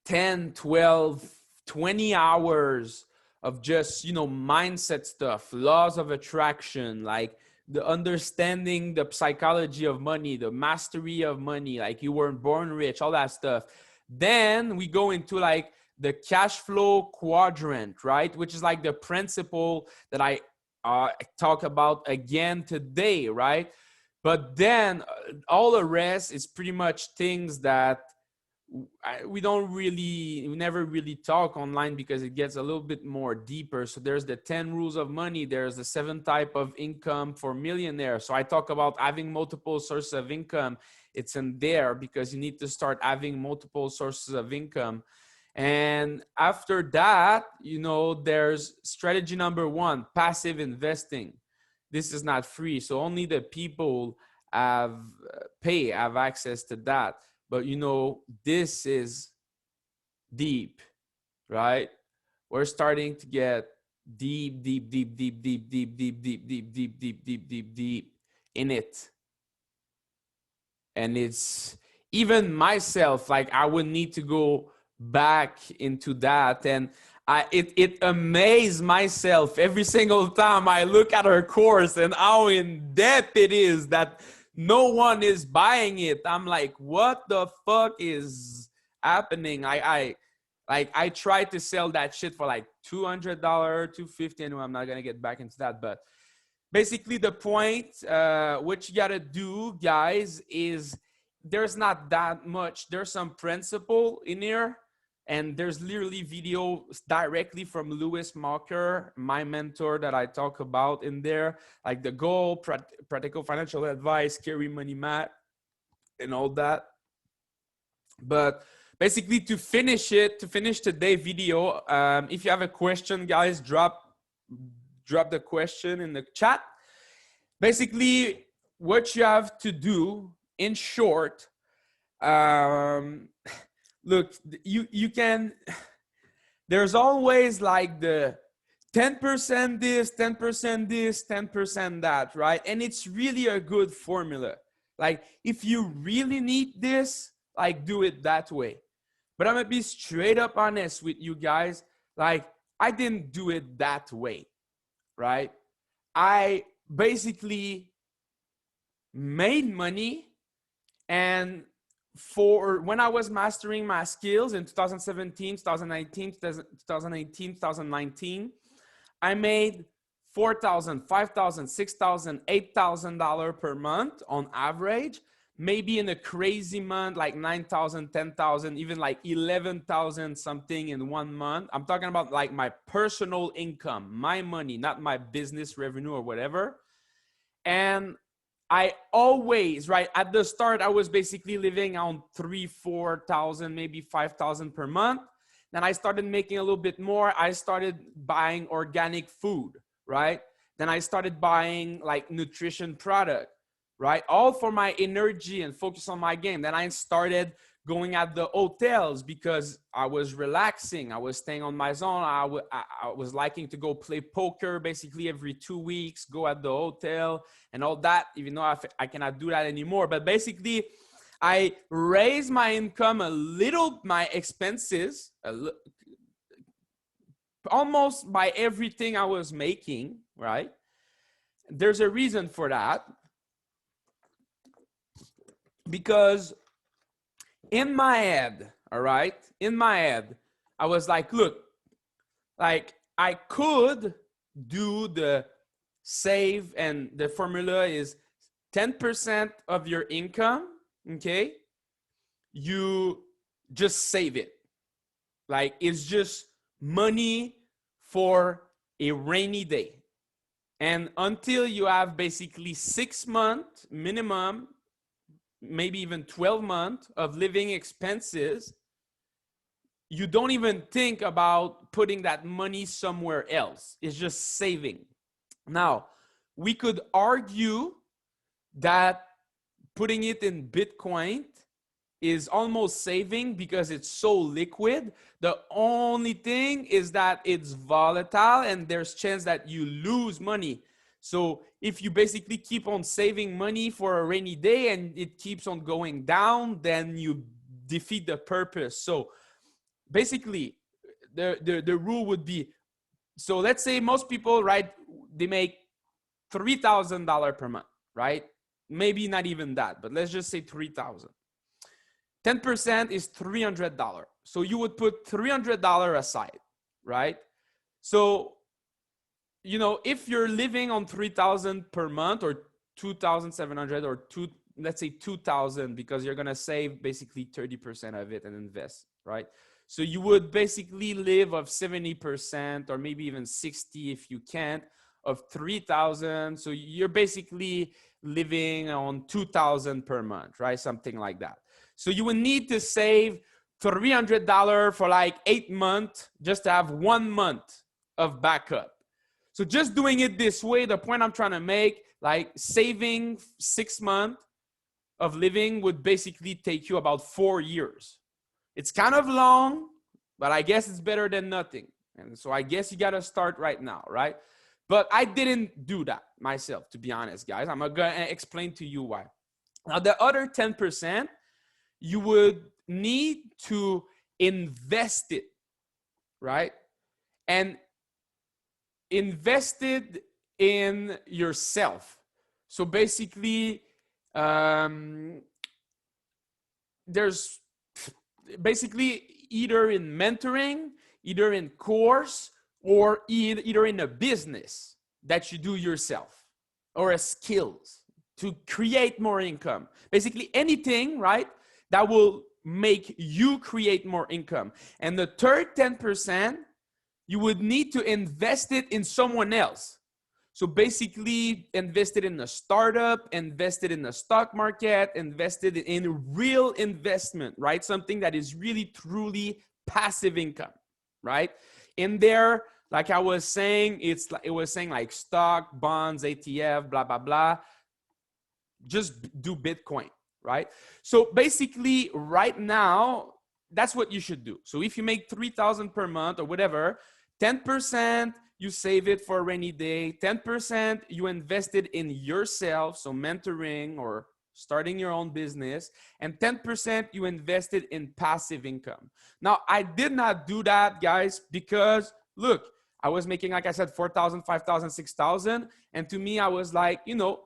10, 12, 20 hours of just, mindset stuff, laws of attraction, like the understanding the psychology of money, the mastery of money, like you weren't born rich, all that stuff. Then we go into like the cash flow quadrant, right? Which is like the principle that I talk about again today, right? But then all the rest is pretty much things that we never really talk online because it gets a little bit more deeper. So there's the 10 rules of money. There's the 7 type of income for millionaires. So I talk about having multiple sources of income. It's in there because you need to start having multiple sources of income. And after that, there's strategy number 1, passive investing. This is not free. So only the people have access to that. But this is deep, right? We're starting to get deep in it. And it's even myself, like I would need to go back into that. And it amazed myself every single time I look at her course and how in depth it is that no one is buying it. I'm like, what the fuck is happening? I tried to sell that shit for like $200, $250. Anyway, I'm not gonna get back into that, but basically the point, what you gotta do, guys, is there's not that much. There's some principle in here, and there's literally videos directly from Lewis Mocker, my mentor, that I talk about in there, like the goal, practical financial advice, carry money mat, and all that. But basically, to finish today's video, if you have a question, guys, drop the question in the chat. Basically, what you have to do, in short, look, you can, there's always like the 10% this, 10% this, 10% that, right? And it's really a good formula. Like if you really need this, like do it that way. But I'm gonna be straight up honest with you guys. Like I didn't do it that way, right? I basically made money, and for when I was mastering my skills in 2017, 2019, 2018, 2019, I made $4,000, $5,000, $6,000, $8,000 per month on average. Maybe in a crazy month, like 9,000, 10,000, even like 11,000 something in 1 month. I'm talking about like my personal income, my money, not my business revenue or whatever. And I always, right at the start, I was basically living on 3,000, 4,000, maybe 5,000 per month. Then I started making a little bit more. I started buying organic food, right? Then I started buying like nutrition product, right? All for my energy and focus on my game. Then I started going at the hotels because I was relaxing. I was staying on my zone. I was liking to go play poker basically every 2 weeks, go at the hotel and all that, even though I cannot do that anymore. But basically, I raised my income a little, my expenses, almost by everything I was making, right? There's a reason for that. Because in my head, all right, in my head, I was like, look, like I could do the save, and the formula is 10% of your income, okay? You just save it. Like it's just money for a rainy day. And until you have basically 6 months minimum, maybe even 12 months of living expenses, you don't even think about putting that money somewhere else. It's just saving. Now, we could argue that putting it in Bitcoin is almost saving because it's so liquid. The only thing is that it's volatile and there's chance that you lose money. So if you basically keep on saving money for a rainy day and it keeps on going down, then you defeat the purpose. So basically the rule would be, so let's say most people, right, they make $3,000 per month, right? Maybe not even that, but let's just say 3,000. 10% is $300. So you would put $300 aside, right? So, you know, if you're living on 3,000 per month or 2,700 or let's say 2,000, because you're going to save basically 30% of it and invest, right? So you would basically live of 70% or maybe even 60 if you can't of 3,000. So you're basically living on 2,000 per month, right? Something like that. So you would need to save $300 for like 8 months just to have 1 month of backup. So just doing it this way, the point I'm trying to make, like saving 6 months of living would basically take you about 4 years. It's kind of long, but I guess it's better than nothing. And so I guess you got to start right now, right? But I didn't do that myself, to be honest, guys. I'm going to explain to you why. Now, the other 10%, you would need to invest it, right? And invest it in yourself. So basically, there's basically either in mentoring, either in course, or either in a business that you do yourself, or a skills to create more income. Basically anything, right, that will make you create more income. And the third 10%, you would need to invest it in someone else. So basically invested in a startup, invested in the stock market, invested in real investment, right? Something that is really truly passive income, right? In there, like I was saying, it was saying like stock, bonds, ETF, blah, blah, blah. Just do Bitcoin, right? So basically right now, that's what you should do. So if you make 3,000 per month or whatever, 10% you save it for a rainy day, 10% you invest it in yourself, so mentoring or starting your own business, and 10% you invested in passive income. Now, I did not do that, guys, because look, I was making, like I said, 4,000, 5,000, 6,000. And to me, I was like, you know,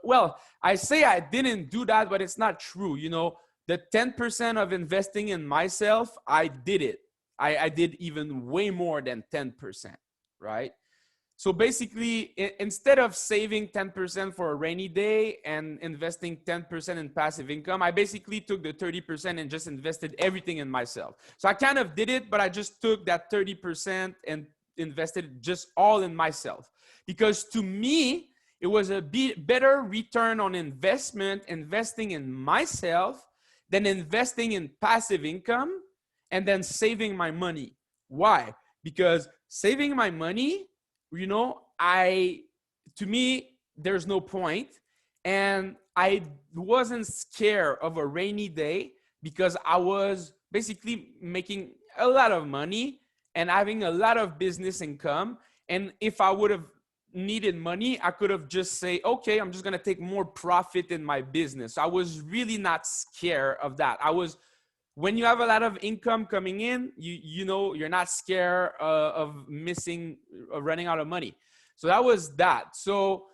well, I say I didn't do that, but it's not true. You know, the 10% of investing in myself, I did it. I did even way more than 10%, right? So basically, instead of saving 10% for a rainy day and investing 10% in passive income, I basically took the 30% and just invested everything in myself. So I kind of did it, but I just took that 30% and invested just all in myself. Because to me, it was a better return on investment, investing in myself, than investing in passive income and then saving my money. Why? Because saving my money, you know, I to me, there's no point. And I wasn't scared of a rainy day because I was basically making a lot of money and having a lot of business income. And if I would have needed money, I could have just say, okay, I'm just going to take more profit in my business. I was really not scared of that. When you have a lot of income coming in, you know, you're not scared of running out of money. So that was that. So,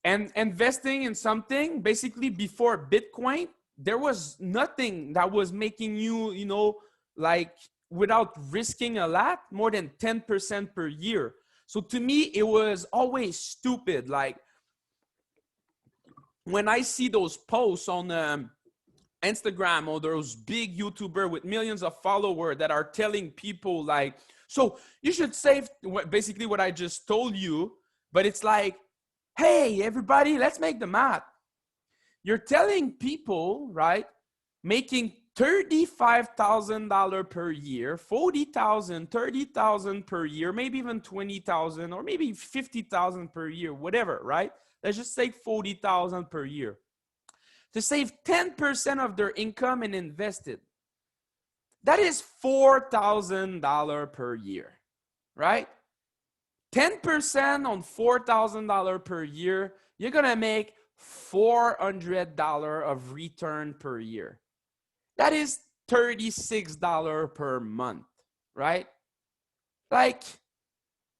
and investing in something, basically before Bitcoin, there was nothing that was making you, you know, like without risking a lot, more than 10% per year. So to me, it was always stupid. Like when I see those posts on Instagram or those big YouTubers with millions of followers that are telling people like, so you should save, basically what I just told you, but it's like, hey, everybody, let's make the math. You're telling people, right, making $35,000 per year, 40,000, 30,000 per year, maybe even 20,000 or maybe 50,000 per year, whatever, right? Let's just say 40,000 per year. To save 10% of their income and invest it. That is $4,000 per year, right? 10% on $4,000 per year, you're going to make $400 of return per year. That is $36 per month, right? Like,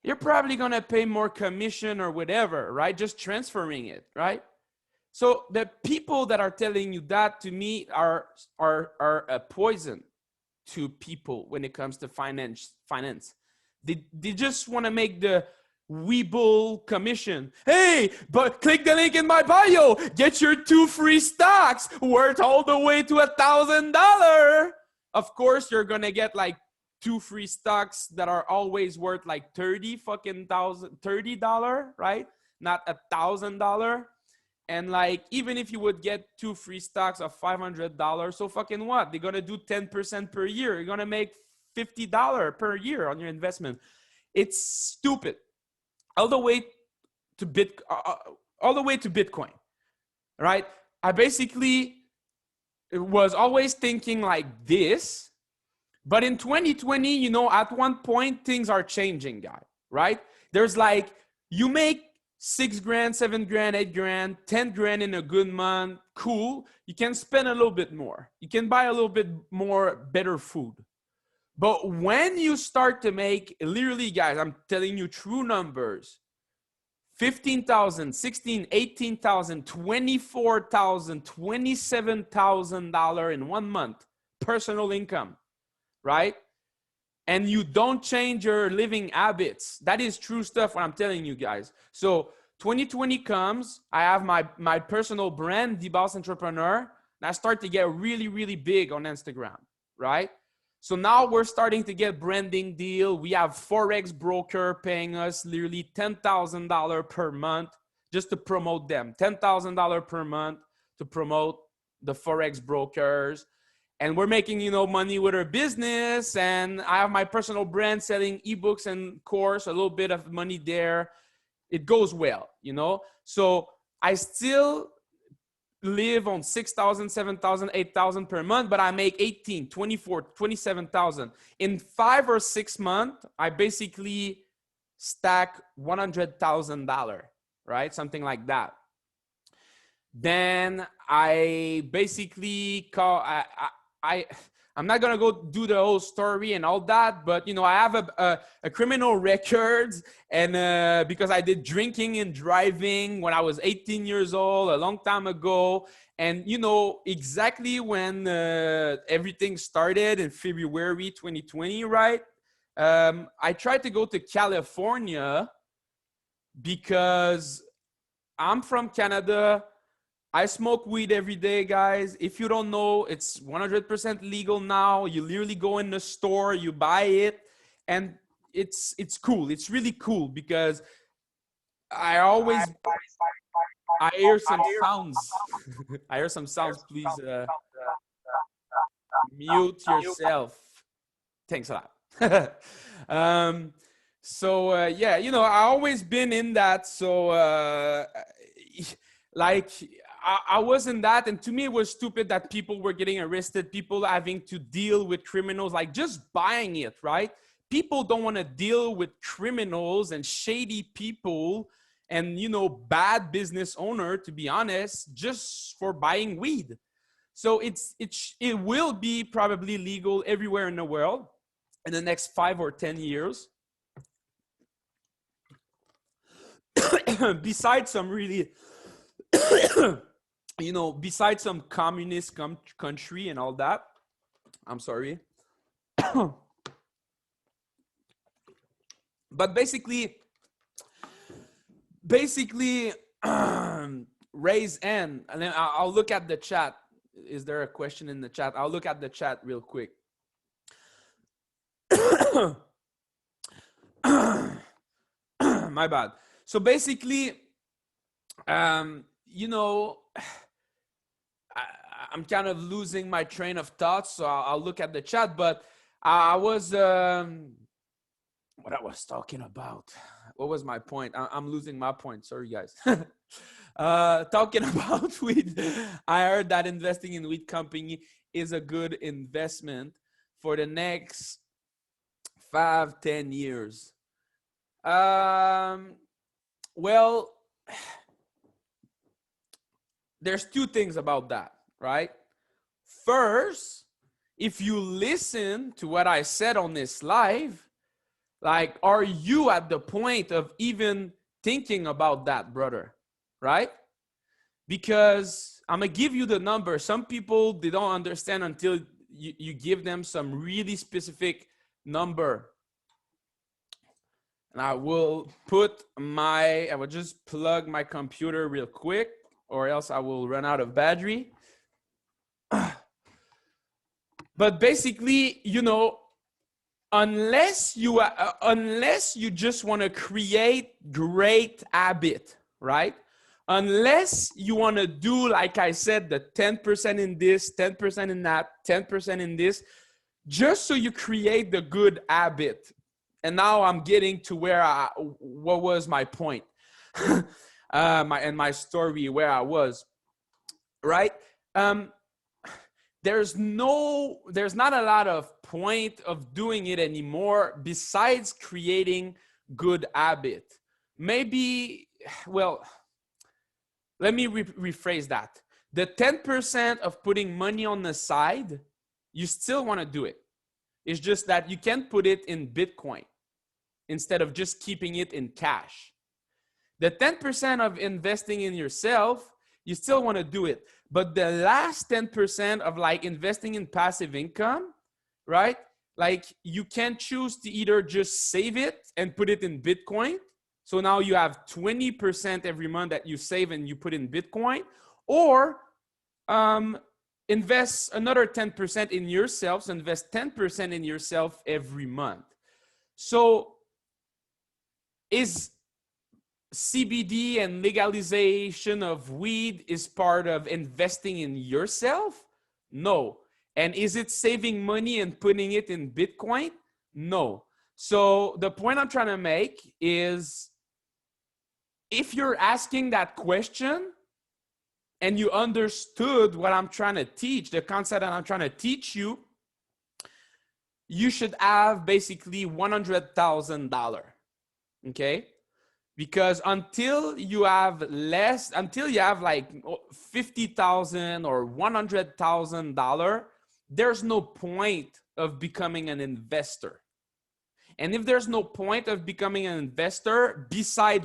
you're probably going to pay more commission or whatever, right? Just transferring it, right? So the people that are telling you that, to me, are a poison to people when it comes to finance. They just want to make the Webull commission. Hey, but click the link in my bio. Get your 2 free stocks worth all the way to $1,000. Of course, you're gonna get like 2 free stocks that are always worth like $30, right? Not $1,000. And like, even if you would get 2 free stocks of $500, so fucking what? They're gonna do 10% per year. You're gonna make $50 per year on your investment. It's stupid. All the way to Bitcoin, right? I basically was always thinking like this, but in 2020, you know, at one point things are changing, guys, right? There's like, you make 6 grand, 7 grand, 8 grand, 10 grand in a good month. Cool. You can spend a little bit more. You can buy a little bit more better food. But when you start to make, literally, guys, I'm telling you true numbers, $15,000, $16,000, $18,000, $24,000, $27,000 in 1 month, personal income, right? And you don't change your living habits. That is true stuff, what I'm telling you guys. So 2020 comes, I have my personal brand, 𝐉𝐨𝐢𝐧 Entrepreneur, and I start to get really, really big on Instagram, right? So now we're starting to get branding deal. We have Forex broker paying us literally $10,000 per month just to promote them. $10,000 per month to promote the Forex brokers. And we're making, you know, money with our business. And I have my personal brand selling ebooks and course, a little bit of money there. It goes well, you know. So I still live on 6,000, 7,000, 8,000 per month, but I make 18, 24, 27,000. In 5 or 6 months, I basically stack $100,000, right? Something like that. Then I basically I'm not gonna go do the whole story and all that, but you know, I have a criminal records, and because I did drinking and driving when I was 18 years old, a long time ago. And you know, exactly when everything started in February 2020, right? I tried to go to California because I'm from Canada. I smoke weed every day, guys. If you don't know, it's 100% legal now. You literally go in the store, you buy it, and it's cool. It's really cool because I hear some sounds. I hear some sounds. Please mute yourself. Thanks a lot. So yeah, you know, I always been in that. So like I was in that, and to me it was stupid that people were getting arrested, people having to deal with criminals, like just buying it, right? People don't want to deal with criminals and shady people and, you know, bad business owner, to be honest, just for buying weed. So it will be probably legal everywhere in the world in the next 5 or 10 years. Besides some really, you know, besides some communist country and all that. I'm sorry. But basically, raise hand, and then I'll look at the chat. Is there a question in the chat? I'll look at the chat real quick. My bad. So basically, you know, I'm kind of losing my train of thoughts, so I'll look at the chat. But I was, what I was talking about. What was my point? I'm losing my point. Sorry, guys. Talking about weed. I heard that investing in weed company is a good investment for the next 5-10 years. Well, there's two things about that, right? First, if you listen to what I said on this live, like, are you at the point of even thinking about that, brother? Right? Because I'm going to give you the number. Some people, they don't understand until you give them some really specific number. And I will just plug my computer real quick, or else I will run out of battery. But basically, you know, unless you just want to create great habit, right? Unless you want to do, like I said, the 10% in this, 10% in that, 10% in this, just so you create the good habit. And now I'm getting to what was my point, my story, where I was, right? There's not a lot of point of doing it anymore besides creating good habit. Maybe, well, let me rephrase that. The 10% of putting money on the side, you still want to do it. It's just that you can put it in Bitcoin instead of just keeping it in cash. The 10% of investing in yourself, you still want to do it. But the last 10% of like investing in passive income, right? Like you can choose to either just save it and put it in Bitcoin. So now you have 20% every month that you save and you put in Bitcoin, or invest another 10% in yourself. So invest 10% in yourself every month. So is CBD and legalization of weed is part of investing in yourself? No. And is it saving money and putting it in Bitcoin? No. So the point I'm trying to make is, if you're asking that question and you understood what I'm trying to teach, the concept that I'm trying to teach you, you should have basically $100,000. Okay? Because until you have like $50,000 or $100,000, there's no point of becoming an investor. And if there's no point of becoming an investor, beside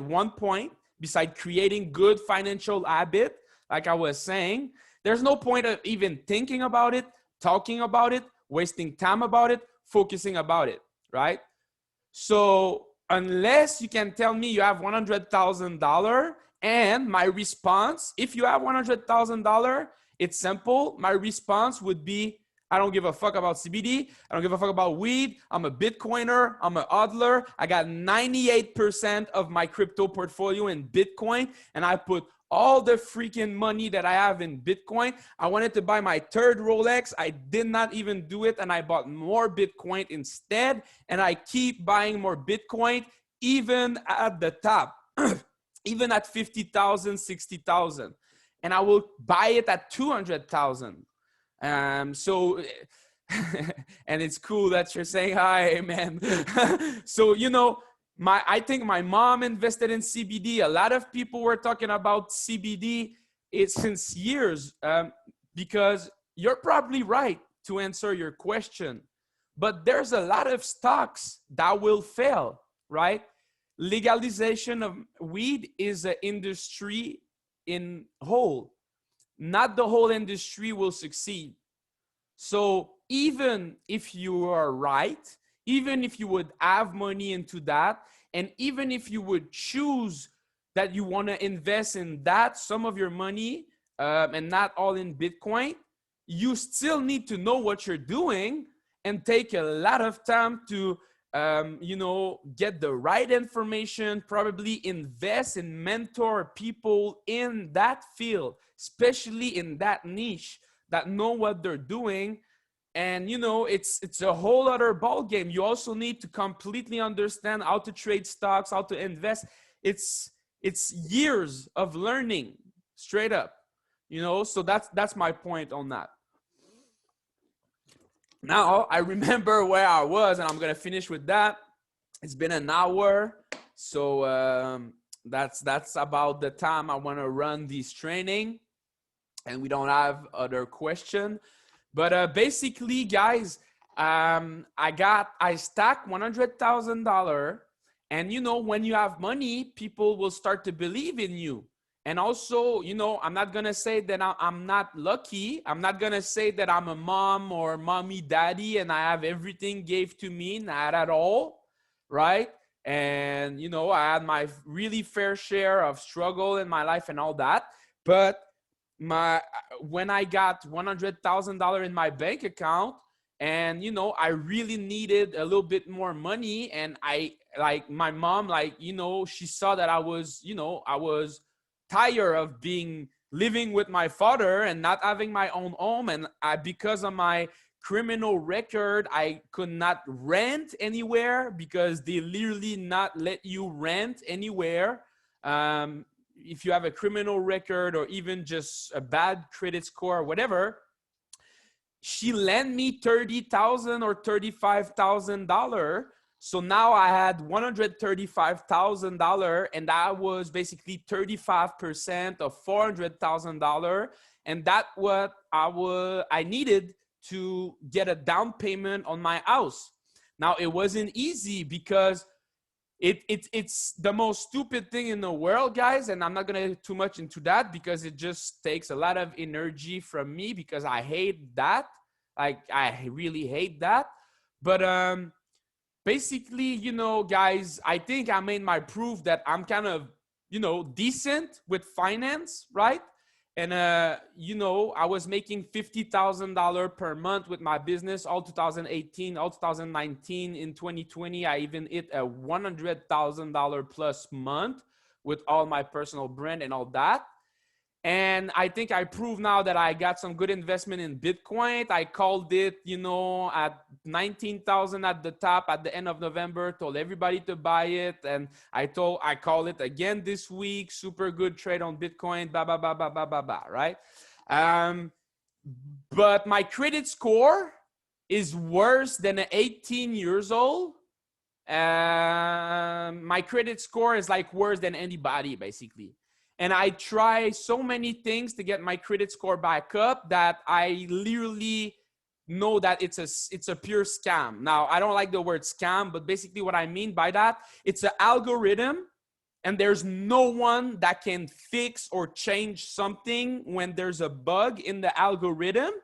creating good financial habit, like I was saying, there's no point of even thinking about it, talking about it, wasting time about it, focusing about it, right? So unless you can tell me you have $100,000, and my response, if you have $100,000, it's simple. My response would be, I don't give a fuck about CBD. I don't give a fuck about weed. I'm a Bitcoiner. I'm a hodler. I got 98% of my crypto portfolio in Bitcoin, and I put all the freaking money that I have in Bitcoin. I wanted to buy my third Rolex. I did not even do it. And I bought more Bitcoin instead. And I keep buying more Bitcoin, even at the top, even at 50,000, 60,000. And I will buy it at 200,000. So, and it's cool that you're saying hi, man. So, you know, I think my mom invested in CBD. A lot of people were talking about CBD since years, because you're probably right to answer your question. But there's a lot of stocks that will fail, right? Legalization of weed is an industry in whole. Not the whole industry will succeed. So even if you are right, even if you would have money into that, and even if you would choose that you want to invest in that, some of your money, and not all in Bitcoin, you still need to know what you're doing and take a lot of time to, you know, get the right information, probably invest and mentor people in that field, especially in that niche, that know what they're doing. And you know, it's a whole other ball game. You also need to completely understand how to trade stocks, how to invest. It's years of learning, straight up, you know. So that's my point on that. Now I remember where I was, and I'm gonna finish with that. It's been an hour, so that's about the time I want to run this training, and we don't have other question. But basically, guys, I stacked $100,000, and you know, when you have money, people will start to believe in you. And also, you know, I'm not gonna say that I'm not lucky. I'm not gonna say that I'm a mom or mommy, daddy, and I have everything gave to me. Not at all, right? And you know, I had my really fair share of struggle in my life and all that, but when I got $100,000 in my bank account, and you know, I really needed a little bit more money, and like my mom, like, you know, she saw that I was, you know, I was tired of living with my father and not having my own home, and because of my criminal record, I could not rent anywhere because they literally not let you rent anywhere. If you have a criminal record or even just a bad credit score or whatever. She lent me $30,000 or $35,000. So now I had $135,000, and that was basically 35% of $400,000. And that's what I needed to get a down payment on my house. Now, it wasn't easy because it's the most stupid thing in the world, guys, and I'm not gonna get too much into that because it just takes a lot of energy from me, because I hate that. Like, I really hate that. But basically, you know, guys, I think I made my proof that I'm kind of, you know, decent with finance, right? And you know, I was making $50,000 per month with my business all 2018, all 2019. In 2020, I even hit a $100,000 plus month with all my personal brand and all that. And I think I proved now that I got some good investment in Bitcoin. I called it, you know, at 19,000 at the top at the end of November, told everybody to buy it. And I call it again this week. Super good trade on Bitcoin, blah, blah, blah, blah, blah, blah, blah, right? But my credit score is worse than an 18 years old. My credit score is like worse than anybody, basically. And I try so many things to get my credit score back up that I literally know that it's a pure scam. Now, I don't like the word scam, but basically what I mean by that, it's an algorithm, and there's no one that can fix or change something when there's a bug in the algorithm.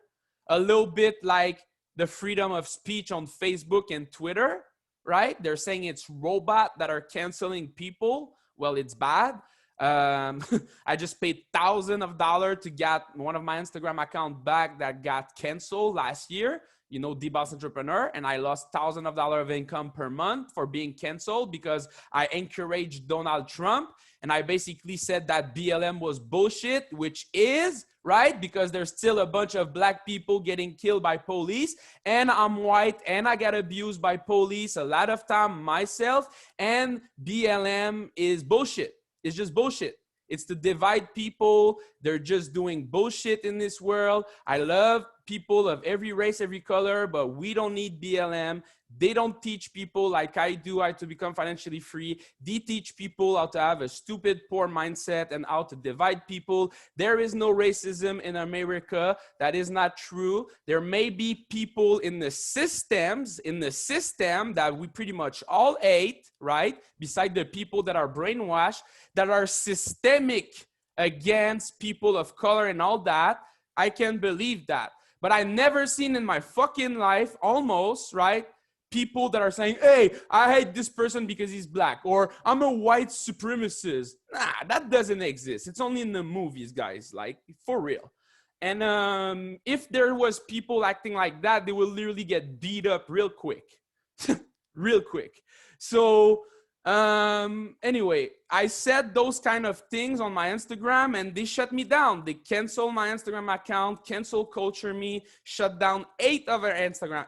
A little bit like the freedom of speech on Facebook and Twitter, right? They're saying it's robots that are canceling people. Well, it's bad. I just paid thousands of dollars to get one of my Instagram account back that got canceled last year you know, The Boss Entrepreneur, and I lost thousands of dollars of income per month for being canceled because I encouraged Donald Trump. And I basically said that BLM was bullshit, which is, right? Because there's still a bunch of black people getting killed by police. And I'm white and I get abused by police a lot of time myself. And BLM is bullshit. It's just bullshit. It's to divide people. They're just doing bullshit in this world. I love people of every race, every color, but we don't need BLM. They don't teach people like I do how to become financially free. They teach people how to have a stupid, poor mindset and how to divide people. There is no racism in America. That is not true. There may be people in the systems, in the system that we pretty much all hate, right? Beside the people that are brainwashed, that are systemic against people of color and all that. I can believe that. But I never seen in my fucking life, almost, right? People that are saying, hey, I hate this person because he's black, or I'm a white supremacist. Nah, that doesn't exist. It's only in the movies, guys, like for real. And if there was people acting like that, they will literally get beat up real quick, real quick. So anyway, I said those kind of things on my Instagram and they shut me down. They canceled my Instagram account, cancel culture me, shut down 8 of our Instagram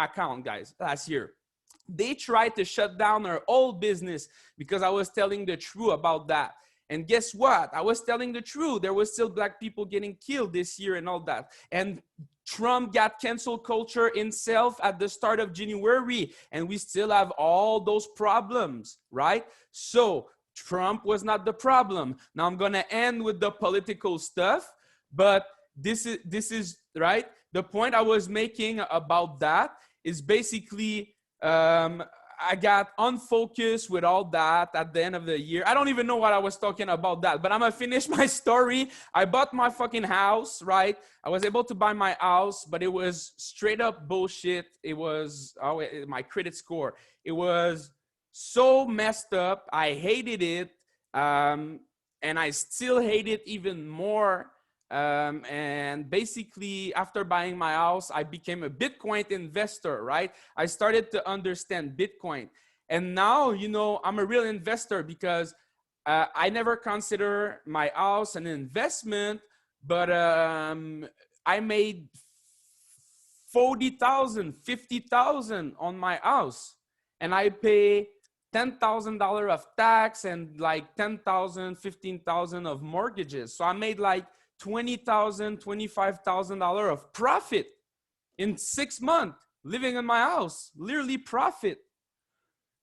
account, guys, last year. They tried to shut down our old business because I was telling the truth about that. And guess what? I was telling the truth. There was still black people getting killed this year and all that. And Trump got cancel culture himself at the start of January, and we still have all those problems, right? So Trump was not the problem. Now I'm going to end with the political stuff, but this is right. The point I was making about that is basically I got unfocused with all that at the end of the year. I don't even know what I was talking about that, but I'm gonna finish my story. I bought my fucking house, right? I was able to buy my house, but it was straight up bullshit. It was my credit score. It was so messed up. I hated it. And I still hate it even more. And basically after buying my house, I became a Bitcoin investor, right? I started to understand Bitcoin. And now, you know, I'm a real investor because I never consider my house an investment, but I made 40,000, 50,000 on my house. And I pay $10,000 of tax and like 10,000, 15,000 of mortgages. So I made like $20,000, $25,000 of profit in 6 months living in my house, literally profit.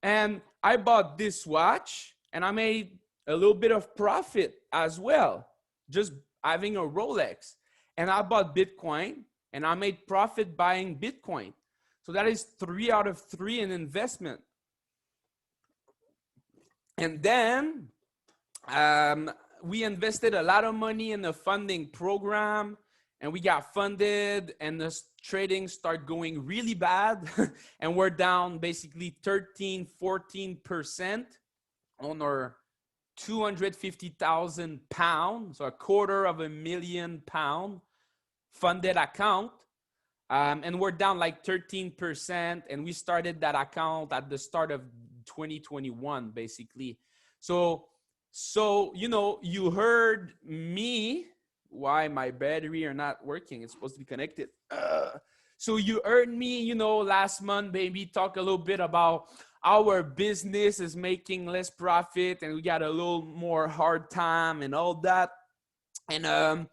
And I bought this watch and I made a little bit of profit as well, just having a Rolex. And I bought Bitcoin and I made profit buying Bitcoin. So that is 3 out of 3 in investment. And then we invested a lot of money in the funding program and we got funded and the trading started going really bad. And we're down basically 13, 14% on our 250,000 pounds, so £250,000 funded account. And we're down like 13%. And we started that account at the start of 2021, basically. So, you know, you heard me, why my battery are not working. It's supposed to be connected. So you heard me, you know, last month, maybe talk a little bit about our business is making less profit and we got a little more hard time and all that. And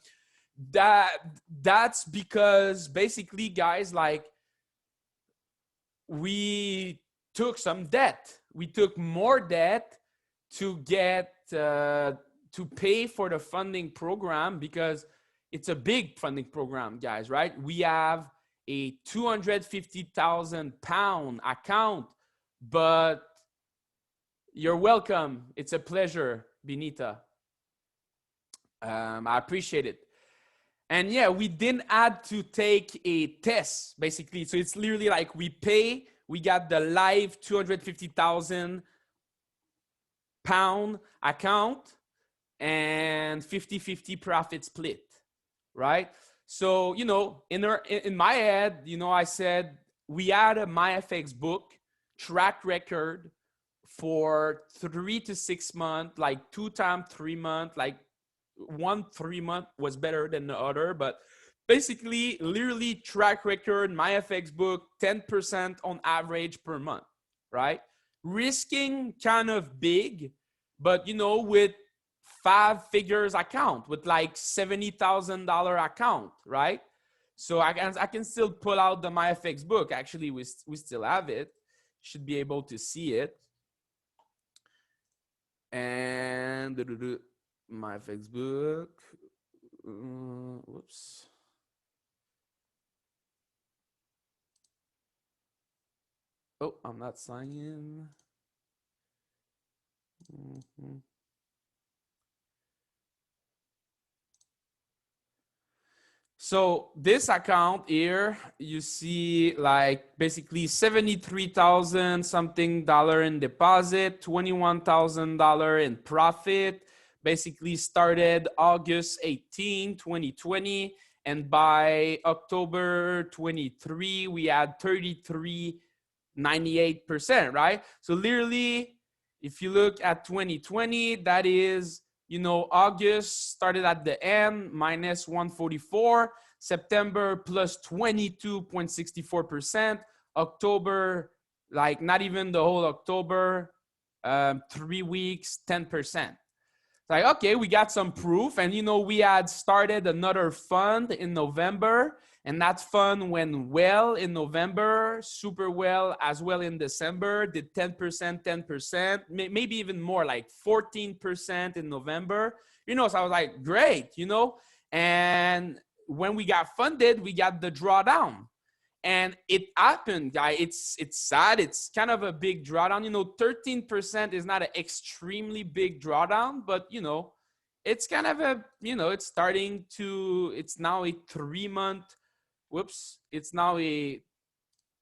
that's because basically, guys, like we took some debt. We took more debt to get to pay for the funding program because it's a big funding program, guys, right? We have a 250,000 pound account, but you're welcome. It's a pleasure, Benita. I appreciate it. And yeah, we didn't have to take a test, basically. So it's literally like we pay, we got the live 250,000 pound account and 50-50 profit split, right? So, you know, in my head, you know, I said we had a MyFX book track record for 3 to 6 months, like 2 times 3 months, like 1 3 month was better than the other, but basically literally track record, MyFX book, 10% on average per month, right? Risking kind of big, but you know, with 5 figures account, with like $70,000 account, right? So I can still pull out the MyFX book. Actually, we still have it. Should be able to see it. And MyFX book. Whoops. Oh, I'm not signing in. So this account here, you see like basically 73,000 something dollar in deposit, $21,000 in profit. Basically started August 18, 2020. And by October 23, we had 33.98%, right? So literally, if you look at 2020, that is, you know, August started at the end, minus 144, September plus 22.64%, October, like not even the whole October, 3 weeks, 10%. Like, okay, we got some proof. And, you know, we had started another fund in November, and that fund went well in November, super well as well in December, did 10%, 10%, maybe even more, like 14% in November. You know, so I was like, great, you know. And when we got funded, we got the drawdown. And it happened, guys. It's sad. It's kind of a big drawdown. You know, 13% is not an extremely big drawdown, but, you know, it's kind of a, you know, it's starting to, it's now a 3-month, whoops, it's now a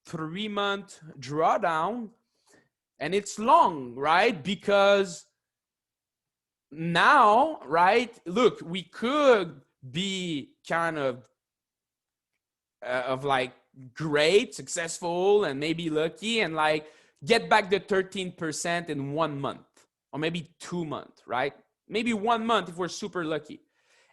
3-month drawdown. And it's long, right? Because now, right, look, we could be kind of like, great, successful, and maybe lucky, and like get back the 13% in 1 month or maybe 2 months, right? Maybe 1 month if we're super lucky.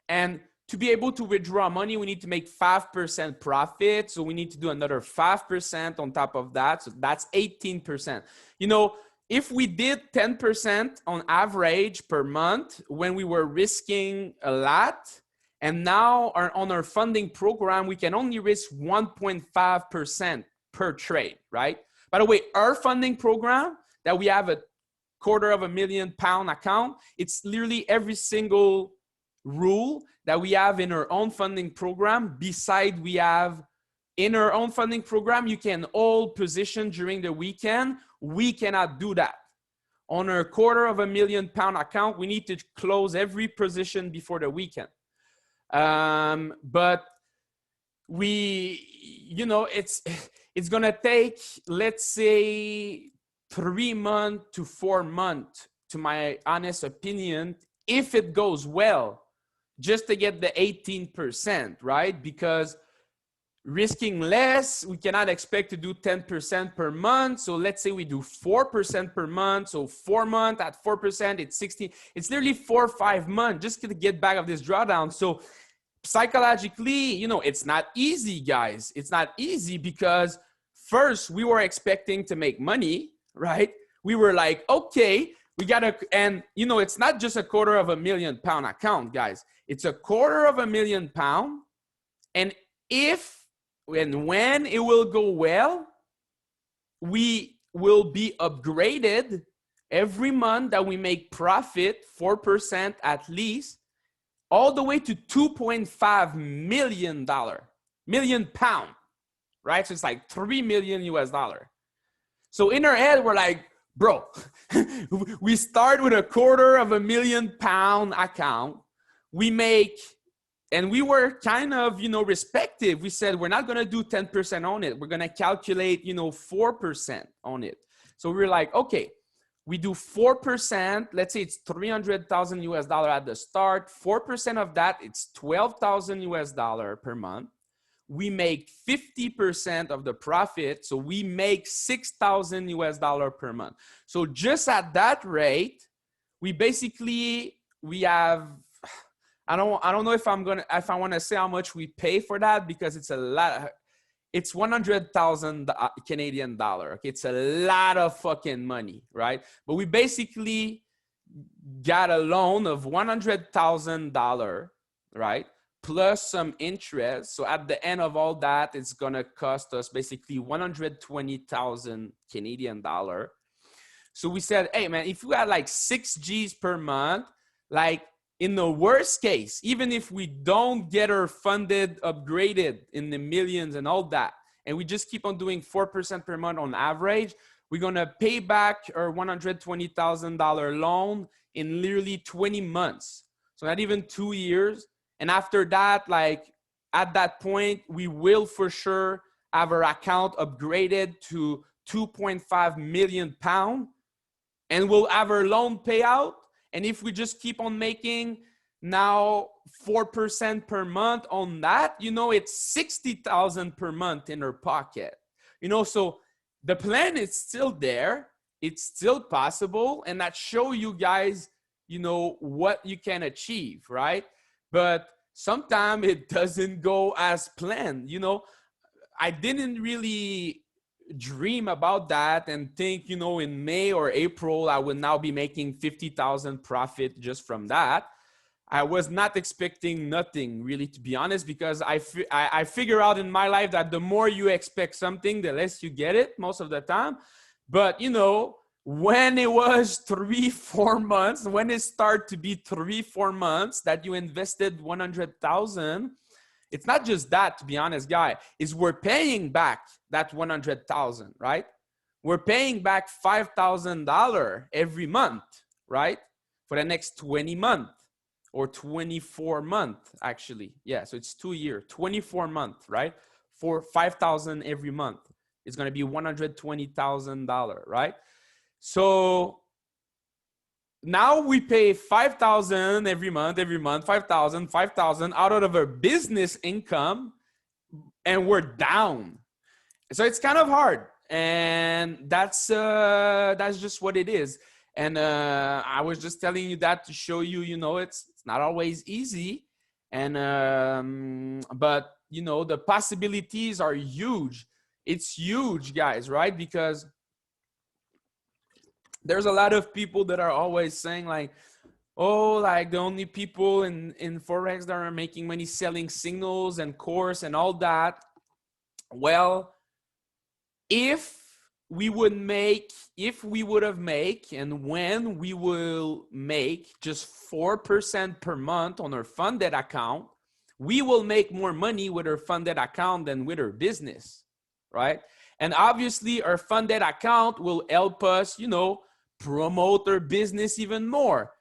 And to be able to withdraw money, we need to make 5% profit. So we need to do another 5% on top of that. So that's 18%. You know, if we did 10% on average per month when we were risking a lot, and now on our funding program, we can only risk 1.5% per trade, right? By the way, our funding program that we have a £250,000 account, it's literally every single rule that we have in our own funding program. Beside we have in our own funding program, you can hold position during the weekend. We cannot do that. On our £250,000 account, we need to close every position before the weekend. But we, you know, it's going to take, let's say 3 months to 4 months, to my honest opinion, if it goes well, just to get the 18%, right? Because risking less, we cannot expect to do 10% per month. So let's say we do 4% per month. So 4 months at 4%, it's 16. It's literally 4 or 5 months just to get back of this drawdown. So psychologically, you know, it's not easy, guys. It's not easy because first we were expecting to make money, right? We were like, okay, we got to, and you know, it's not just a £250,000 account, guys. It's a £250,000. And if and when it will go well, we will be upgraded every month that we make profit, 4% at least, all the way to $2.5 million, £1,000,000, right? So it's like $3 million US. So in our head, we're like, bro, we start with a £250,000 account. We make, and we were kind of, you know, respective. We said, we're not going to do 10% on it. We're going to calculate, you know, 4% on it. So we were like, okay, We do 4%. Let's say it's 300,000 US dollar at the start. 4% of that, it's 12,000 US dollar per month. We make 50% of the profit. So we make 6,000 US dollar per month. So just at that rate, we basically, we have, I don't know if I want to say how much we pay for that, because it's a lot. It's 100,000 Canadian dollar. Okay, it's a lot of fucking money, right? But we basically got a loan of $100,000, right? Plus some interest. So at the end of all that, it's gonna cost us basically 120,000 Canadian dollar. So we said, hey man, if we had like 6 G's per month, like in the worst case, even if we don't get our funded upgraded in the millions and all that, and we just keep on doing 4% per month on average, we're gonna pay back our $120,000 loan in literally 20 months. So not even 2 years. And after that, like at that point, we will for sure have our account upgraded to 2.5 million pounds, and we'll have our loan payout. And if we just keep on making now 4% per month on that, you know, it's 60,000 per month in our pocket. You know, so the plan is still there. It's still possible. And that show you guys, you know, what you can achieve, right? But sometimes it doesn't go as planned. You know, I didn't really dream about that and think, you know, in May or April, I would now be making 50,000 profit just from that. I was not expecting nothing really, to be honest, because I figure out in my life that the more you expect something, the less you get it most of the time. But, you know, when it was 3-4 months, when it started to be 3-4 months that you invested 100,000, it's not just that, to be honest, guy, is we're paying back that 100,000, right? We're paying back $5,000 every month, right? For the next 20 months or 24 months, actually. Yeah, so it's 2 years, 24 months, right? For 5,000 every month. It's going to be $120,000, right? So now we pay 5,000 every month, 5,000 out of our business income, and we're down. So it's kind of hard, and that's just what it is. And I was just telling you that to show you, you know, it's not always easy, and but you know, the possibilities are huge. It's huge, guys, right? Because there's a lot of people that are always saying like, oh, like the only people in Forex that are making money selling signals and course and all that. Well, if we would have made, and when we will make just 4% per month on our funded account, we will make more money with our funded account than with our business, right? And obviously our funded account will help us, you know, promote our business even more,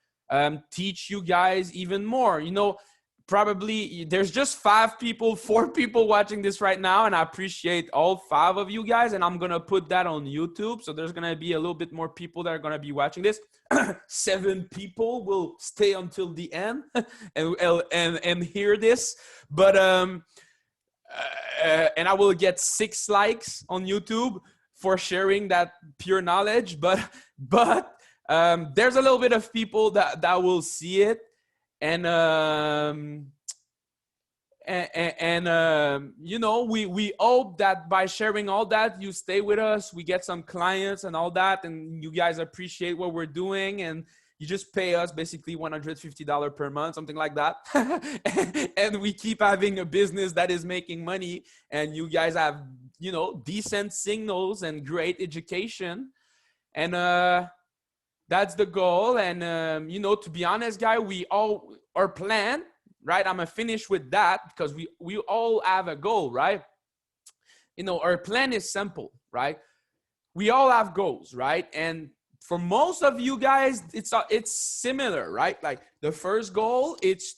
teach you guys even more. You know, probably there's just 4 people watching this right now, and I appreciate all 5 of you guys, and I'm gonna put that on YouTube, so there's gonna be a little bit more people that are gonna be watching this. 7 people will stay until the end and hear this, but and I will get 6 likes on YouTube for sharing that pure knowledge, but there's a little bit of people that will see it, and you know, we hope that by sharing all that, you stay with us, we get some clients and all that, and you guys appreciate what we're doing, and you just pay us basically $150 per month, something like that. And we keep having a business that is making money, and you guys have, you know, decent signals and great education. And that's the goal. And, you know, to be honest, guy, our plan, right? I'm going to finish with that because we all have a goal, right? You know, our plan is simple, right? We all have goals, right? And for most of you guys, it's similar, right? Like the first goal, it's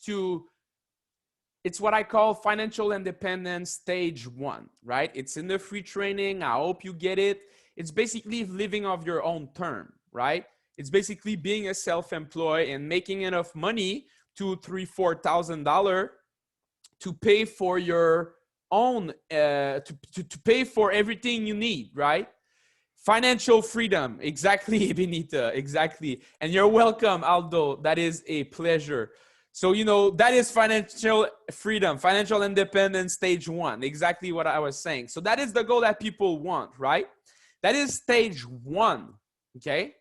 what I call financial independence stage 1, right? It's in the free training. I hope you get it. It's basically living off your own term, right? It's basically being a self-employed and making enough money, $2,000, $3,000, $4,000 to pay for your own, to pay for everything you need, right? Financial freedom. Exactly, Benita. Exactly. And you're welcome, Aldo. That is a pleasure. So, you know, that is financial freedom, financial independence, stage 1. Exactly what I was saying. So that is the goal that people want, right? That is stage 1. Okay.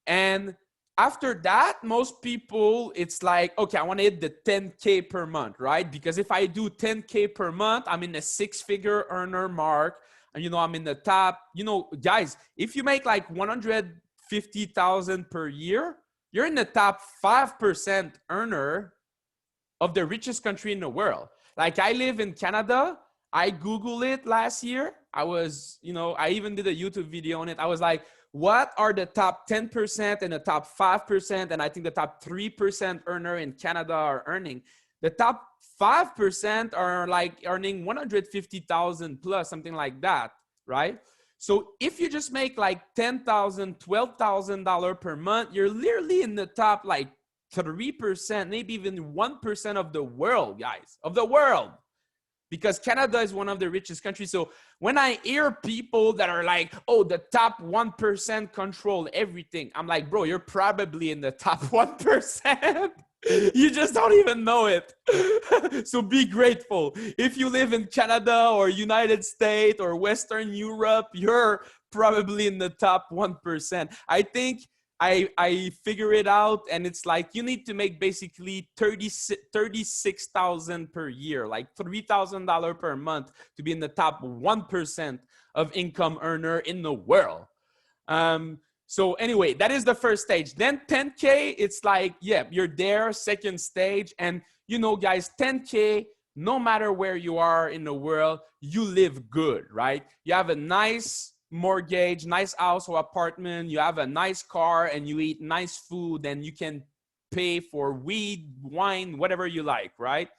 And after that, most people, it's like, okay, I want to hit the 10K per month, right? Because if I do 10K per month, I'm in a 6-figure earner mark. And, you know, I'm in the top, you know, guys, if you make like 150,000 per year, you're in the top 5% earner of the richest country in the world. Like, I live in Canada. I Googled it last year. I was, you know, I even did a YouTube video on it. I was like, what are the top 10% and the top 5%? And I think the top 3% earner in Canada are earning. The top 5% are like earning 150,000 plus, something like that, right? So if you just make like $10,000, $12,000 per month, you're literally in the top like 3%, maybe even 1% of the world, guys, of the world. Because Canada is one of the richest countries. So when I hear people that are like, oh, the top 1% control everything, I'm like, bro, you're probably in the top 1%. You just don't even know it. So be grateful. If you live in Canada or United States or Western Europe, you're probably in the top 1%. I think I figure it out, and it's like you need to make basically 36,000 per year, like $3,000 per month to be in the top 1% of income earner in the world. So anyway, that is the first stage. Then 10K, it's like, yeah, you're there, second stage. And you know, guys, 10K, no matter where you are in the world, you live good, right? You have a nice mortgage, nice house or apartment, you have a nice car, and you eat nice food, and you can pay for weed, wine, whatever you like, right?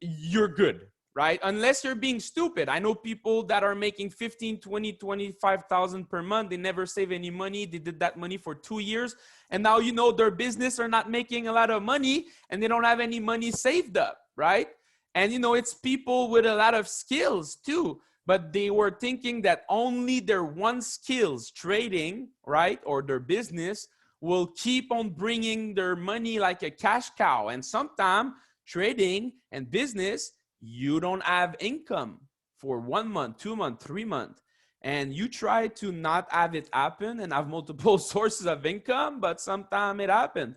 You're good, right? Unless you're being stupid. I know people that are making 15, 20, 25,000 per month. They never save any money. They did that money for 2 years. And now, you know, their business are not making a lot of money, and they don't have any money saved up, right? And, you know, it's people with a lot of skills too. But they were thinking that only their one skills, trading, right, or their business, will keep on bringing their money like a cash cow. And sometimes trading and business, you don't have income for 1 month, 2 months, 3 months. And you try to not have it happen and have multiple sources of income, but sometimes it happens.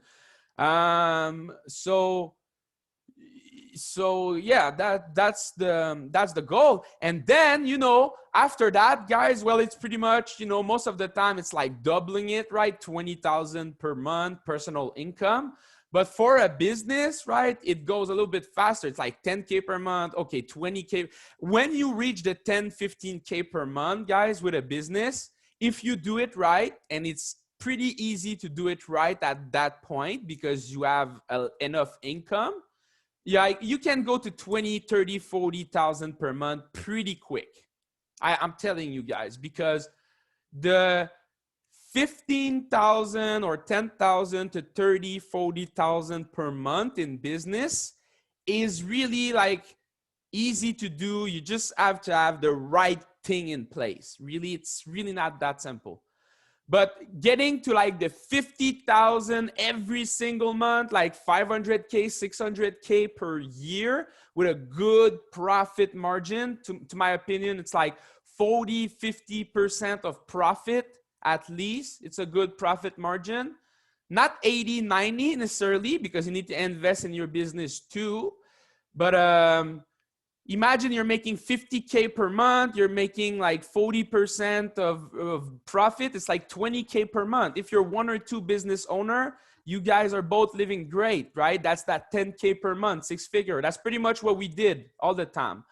So yeah, that's the goal. And then, you know, after that, guys, well, it's pretty much, you know, most of the time it's like doubling it, right? 20,000 per month personal income. But for a business, right, it goes a little bit faster. It's like 10K per month. Okay, 20K. When you reach the 10, 15K per month, guys, with a business, if you do it right, and it's pretty easy to do it right at that point because you have enough income, yeah, you can go to 20, 30, 40,000 per month pretty quick. I'm telling you guys, because the 15,000 or 10,000 to 30, 40,000 per month in business is really like easy to do. You just have to have the right thing in place. Really, it's really not that simple. But getting to like the 50,000 every single month, like 500K, 600K per year with a good profit margin, to my opinion, it's like 40, 50% of profit at least. It's a good profit margin. Not 80, 90 necessarily, because you need to invest in your business too. But imagine you're making 50K per month, you're making like 40% of profit. It's like 20K per month. If you're 1 or 2 business owner, you guys are both living great, right? That's that 10K per month, 6-figure. That's pretty much what we did all the time.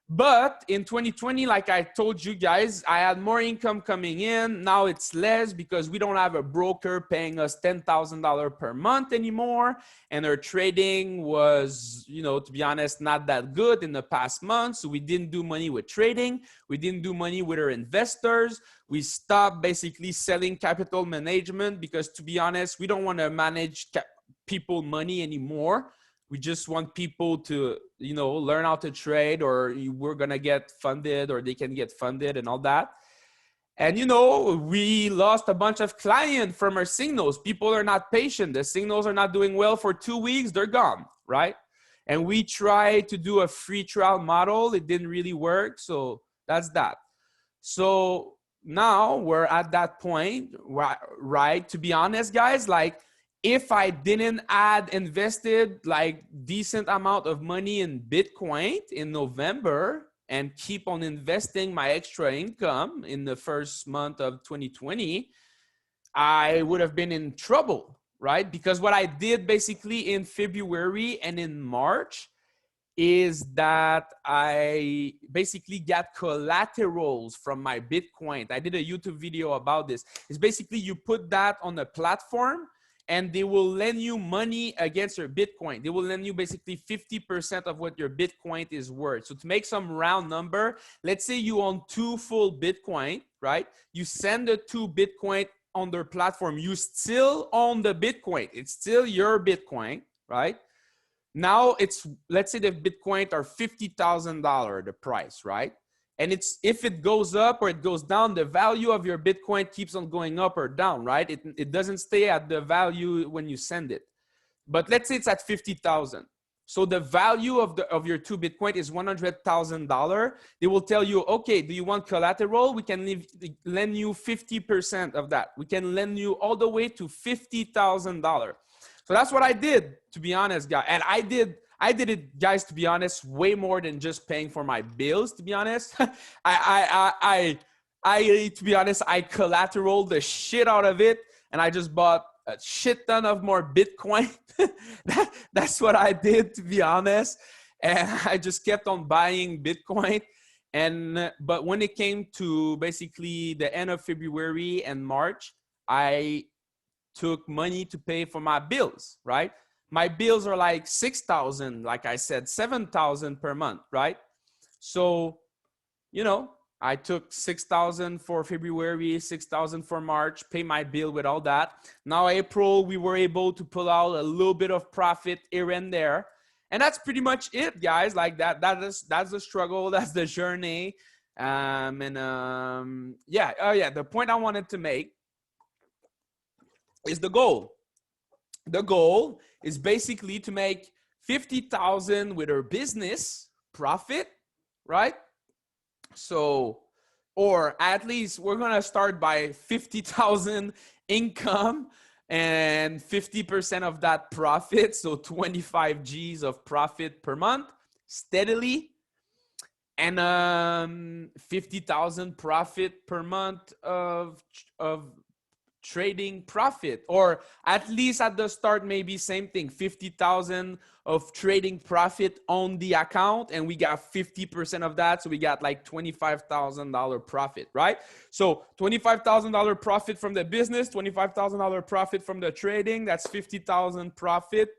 But in 2020, like I told you guys, I had more income coming in. Now it's less because we don't have a broker paying us $10,000 per month anymore. And our trading was, you know, to be honest, not that good in the past month. So we didn't do money with trading. We didn't do money with our investors. We stopped basically selling capital management because, to be honest, we don't want to manage people money anymore. We just want people to, you know, learn how to trade, or we're going to get funded, or they can get funded and all that. And, you know, we lost a bunch of clients from our signals. People are not patient. The signals are not doing well for 2 weeks. They're gone, right? And we tried to do a free trial model. It didn't really work. So that's that. So now we're at that point, right? To be honest, guys, like, if I didn't invested like decent amount of money in Bitcoin in November and keep on investing my extra income in the first month of 2020, I would have been in trouble, right? Because what I did basically in February and in March is that I basically got collaterals from my Bitcoin. I did a YouTube video about this. It's basically you put that on a platform and they will lend you money against your Bitcoin. They will lend you basically 50% of what your Bitcoin is worth. So to make some round number, let's say you own 2 full Bitcoin, right? You send the 2 Bitcoin on their platform. You still own the Bitcoin. It's still your Bitcoin, right? Now it's, let's say the Bitcoin are $50,000, the price, right? And it's, if it goes up or it goes down, the value of your Bitcoin keeps on going up or down, right? It doesn't stay at the value when you send it. But let's say it's at 50,000. So the value of your 2 Bitcoin is $100,000. They will tell you, okay, do you want collateral? We can lend you 50% of that. We can lend you all the way to $50,000. So that's what I did, to be honest, guys. And I did it, guys, to be honest, way more than just paying for my bills, to be honest. I to be honest, I collateral the shit out of it, and I just bought a shit ton of more Bitcoin. That's what I did, to be honest. And I just kept on buying Bitcoin. And but when it came to basically the end of February and March, I took money to pay for my bills, right? My bills are like 6,000, like I said, 7,000 per month, right? So, you know, I took 6,000 for February, 6,000 for March, pay my bill with all that. Now April, we were able to pull out a little bit of profit here and there. And that's pretty much it, guys. Like that's the struggle, that's the journey. Yeah, the point I wanted to make is the goal. The goal is basically to make 50,000 with our business profit, right? So, or at least we're going to start by 50,000 income and 50% of that profit. So 25 G's of profit per month steadily, and 50,000 profit per month of trading profit, or at least at the start, maybe same thing, 50,000 of trading profit on the account, and we got 50% of that. So we got like $25,000 profit, right? So $25,000 profit from the business, $25,000 profit from the trading, that's 50,000 profit.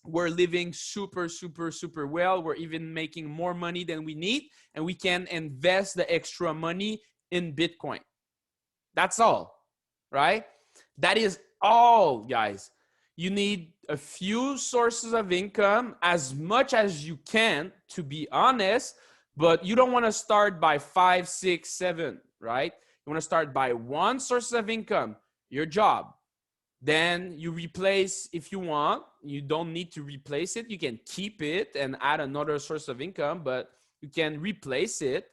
We're living super, super, super well. We're even making more money than we need, and we can invest the extra money in Bitcoin. That's all. Right? That is all, guys. You need a few sources of income, as much as you can, to be honest, but you don't want to start by 5, 6, 7, right? You want to start by 1 source of income, your job. Then you replace if you want. You don't need to replace it. You can keep it and add another source of income, but you can replace it.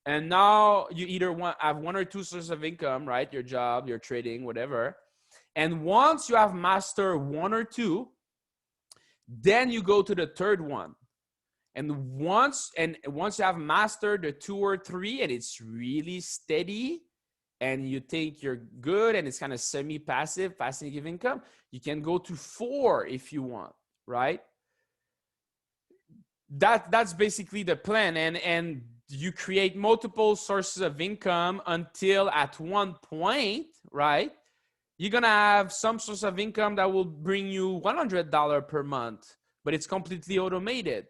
And now you either have 1 or 2 sources of income, right? Your job, your trading, whatever. And once you have mastered 1 or 2, then you go to the third one. And once you have mastered the 2 or 3, and it's really steady, and you think you're good, and it's kind of semi-passive, passive income, you can go to 4 if you want, right? that's basically the plan. And you create multiple sources of income until at one point, right, you're gonna have some source of income that will bring you $100 per month, but it's completely automated.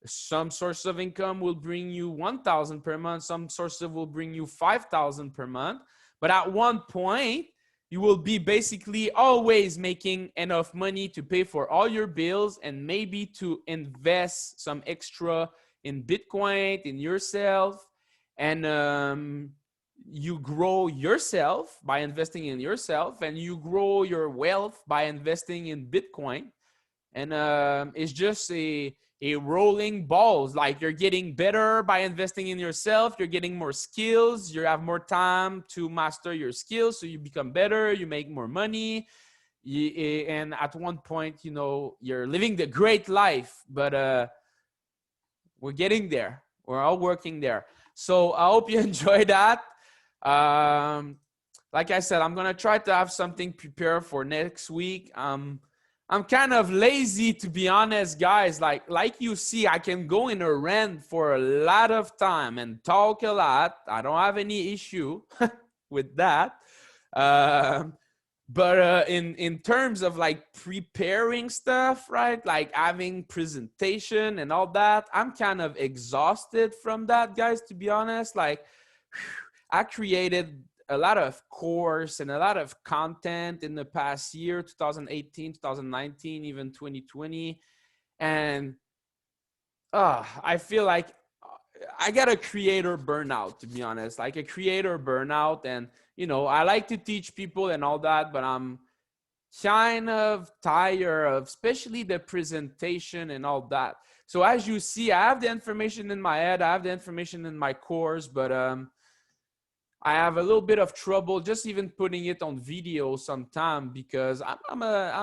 Some source of income will bring you 1,000 per month. Some sources will bring you 5,000 per month. But at one point, you will be basically always making enough money to pay for all your bills and maybe to invest some extra in Bitcoin, in yourself. And you grow yourself by investing in yourself, and you grow your wealth by investing in Bitcoin. And it's just a rolling balls. Like, you're getting better by investing in yourself. You're getting more skills. You have more time to master your skills. So you become better. You make more money. And at one point, you know, you're living the great life. But we're getting there. We're all working there. So I hope you enjoy that. Like I said, I'm going to try to have something prepared for next week. I'm kind of lazy, to be honest, guys. Like you see, I can go in a rant for a lot of time and talk a lot. I don't have any issue with that. But in terms of like preparing stuff, right? Like having presentation and all that, I'm kind of exhausted from that, guys, to be honest. Like, I created a lot of course and a lot of content in the past year, 2018, 2019, even 2020. And I feel like I got a creator burnout, to be honest, like a creator burnout. And, you know, I like to teach people and all that, but I'm kind of tired of especially the presentation and all that. So as you see, I have the information in my head, I have the information in my course, but I have a little bit of trouble just even putting it on video sometime, because I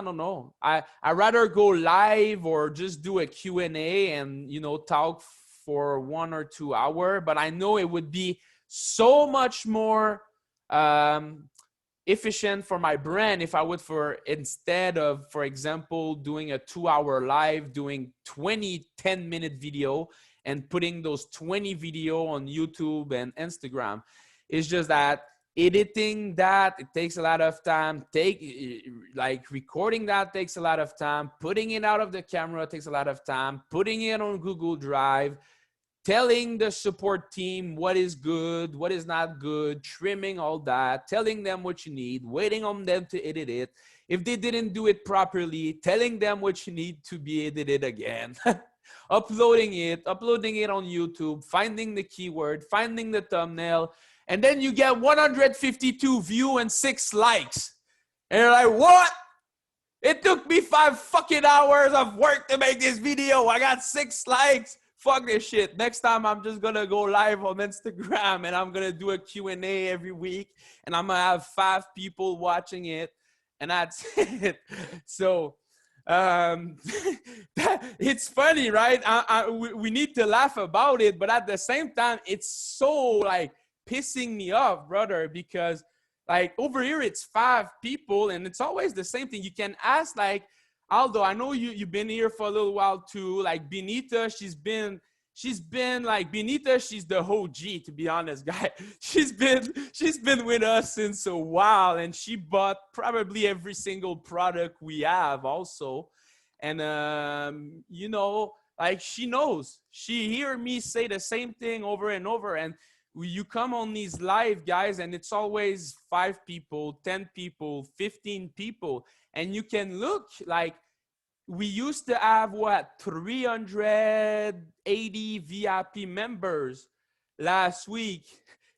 don't know. I rather go live or just do a Q&A and, you know, talk for 1 or 2 hours. But I know it would be so much more efficient for my brand if I would, instead of, for example, doing a 2-hour live, doing 20 10-minute video and putting those 20 video on YouTube and Instagram. It's just that editing that, it takes a lot of time. Like recording that takes a lot of time. Putting it out of the camera takes a lot of time. Putting it on Google Drive, telling the support team what is good, what is not good, trimming all that, telling them what you need, waiting on them to edit it. If they didn't do it properly, telling them what you need to be edited again. uploading it on YouTube, finding the keyword, finding the thumbnail. And then you get 152 views and 6 likes. And you're like, what? It took me 5 fucking hours of work to make this video. I got 6 likes. Fuck this shit. Next time, I'm just going to go live on Instagram and I'm going to do a Q&A every week. And I'm going to have 5 people watching it. And that's it. So it's funny, right? We need to laugh about it. But at the same time, it's so like pissing me off, brother, because like over here it's 5 people and it's always the same thing. You can ask like Aldo, I know you've been here for a little while too. Like Benita, she's been like Benita, she's the OG, to be honest, guy. She's been with us since a while, and she bought probably every single product we have also. And you know, like she knows, she hear me say the same thing over and over. And you come on these live, guys, and it's always 5 people, 10 people, 15 people. And you can look like we used to have, what, 380 VIP members last week.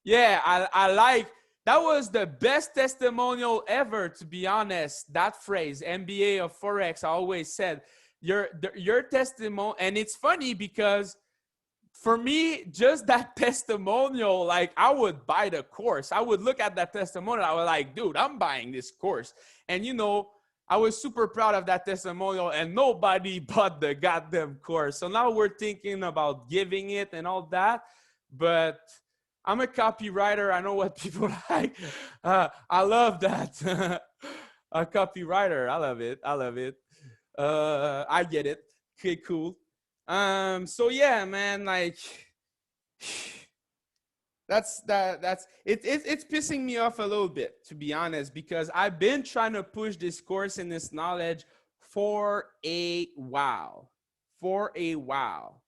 Yeah, I like, that was the best testimonial ever, to be honest. That phrase, MBA of Forex, I always said, your testimonial. And it's funny because for me, just that testimonial, like I would buy the course. I would look at that testimonial. I was like, dude, I'm buying this course. And you know, I was super proud of that testimonial, and nobody bought the goddamn course. So now we're thinking about giving it and all that. But I'm a copywriter. I know what people like. I love that. A copywriter. I love it. I love it. I get it. Okay, cool. So yeah, man, like that's it's pissing me off a little bit, to be honest, because I've been trying to push this course and this knowledge for a while. For a while.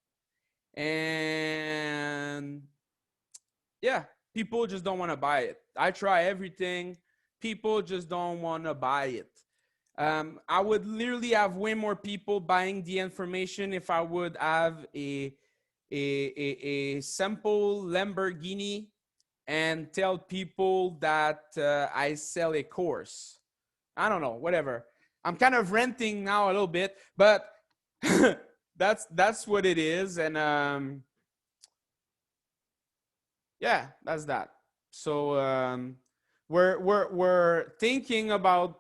And yeah, people just don't want to buy it. I try everything. People just don't want to buy it. I would literally have way more people buying the information if I would have a simple Lamborghini and tell people that I sell a course. I don't know, whatever. I'm kind of ranting now a little bit, but that's what it is. And yeah, that's that. So we're thinking about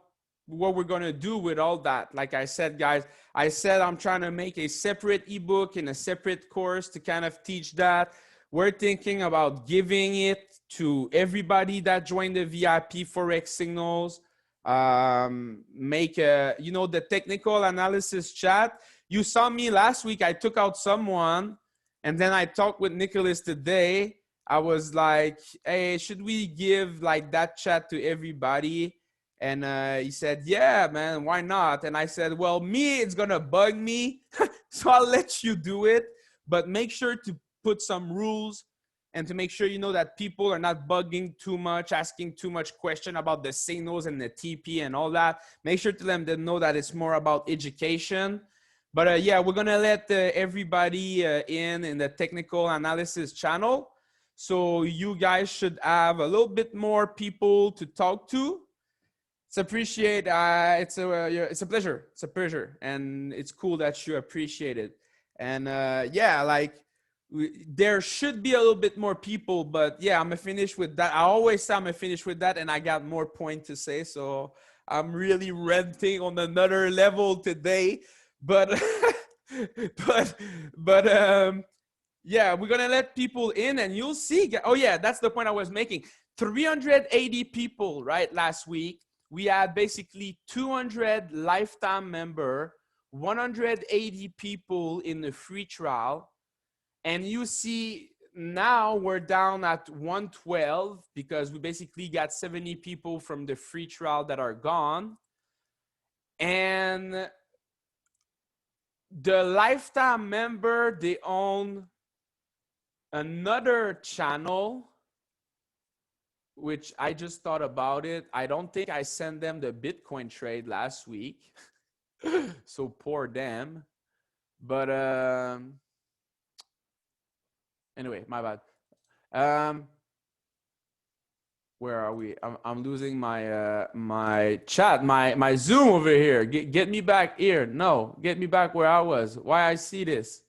what we're gonna do with all that. Like I said, guys, I said I'm trying to make a separate ebook and a separate course to kind of teach that. We're thinking about giving it to everybody that joined the VIP Forex signals. Make a, you know, the technical analysis chat. You saw me last week. I took out someone, and then I talked with Nicholas today. I was like, hey, should we give like that chat to everybody? And he said, yeah, man, why not? And I said, well, me, it's going to bug me. So I'll let you do it. But make sure to put some rules and to make sure you know that people are not bugging too much, asking too much question about the signals and the TP and all that. Make sure to let them know that it's more about education. But yeah, we're going to let everybody in the technical analysis channel. So you guys should have a little bit more people to talk to. It's appreciate. It's a pleasure. It's a pleasure, and it's cool that you appreciate it. And yeah, like there should be a little bit more people, but yeah, I'm finished with that. I always say I'm finished with that, and I got more point to say. So I'm really renting on another level today, but but but yeah, we're gonna let people in, and you'll see. Oh yeah, that's the point I was making. 380 people, right? Last week we had basically 200 lifetime member, 180 people in the free trial, and you see now we're down at 112 because we basically got 70 people from the free trial that are gone, and the lifetime member, they own another channel, which I just thought about it. I don't think I sent them the Bitcoin trade last week. So poor them. But anyway, my bad. Where are we? I'm losing my my chat, my Zoom over here. Get me back here. No, get me back where I was. Why I see this?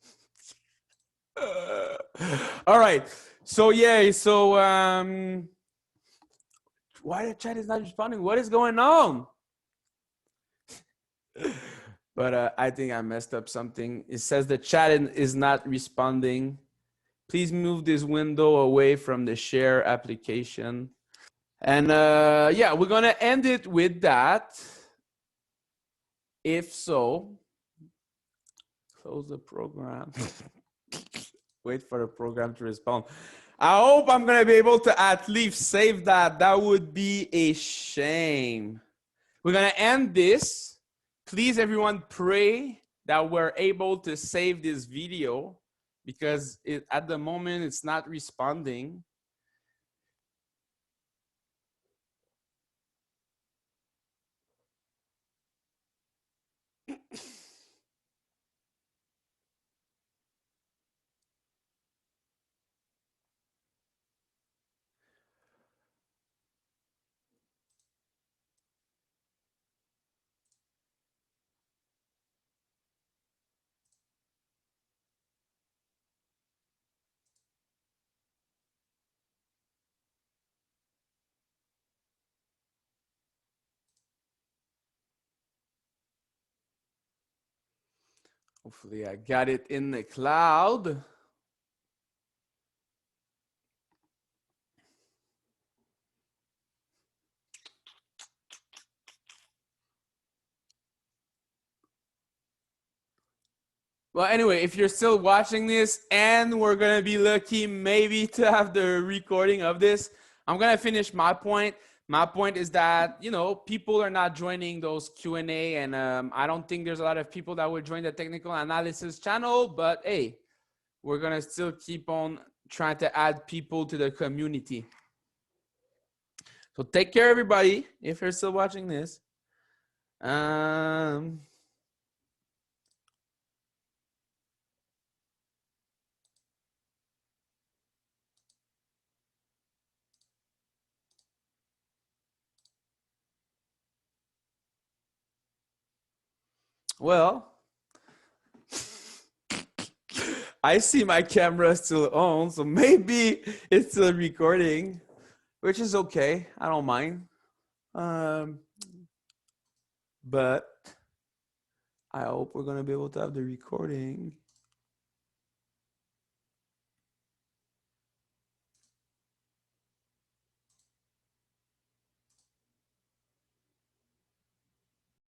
All right. So yeah. So why the chat is not responding? What is going on? But I think I messed up something. It says the chat is not responding. Please move this window away from the share application. And yeah, we're going to end it with that. If so, close the program. Wait for the program to respond. I hope I'm going to be able to at least save that. That would be a shame. We're going to end this. Please, everyone, pray that we're able to save this video because at the moment it's not responding. Hopefully I got it in the cloud. Well, anyway, if you're still watching this and we're going to be lucky maybe to have the recording of this, I'm going to finish my point. My point is that, you know, people are not joining those Q&A, and I don't think there's a lot of people that would join the technical analysis channel, but hey, we're going to still keep on trying to add people to the community. So take care, everybody, if you're still watching this. Well, I see my camera still on, so maybe it's still recording, which is okay. I don't mind. But I hope we're going to be able to have the recording.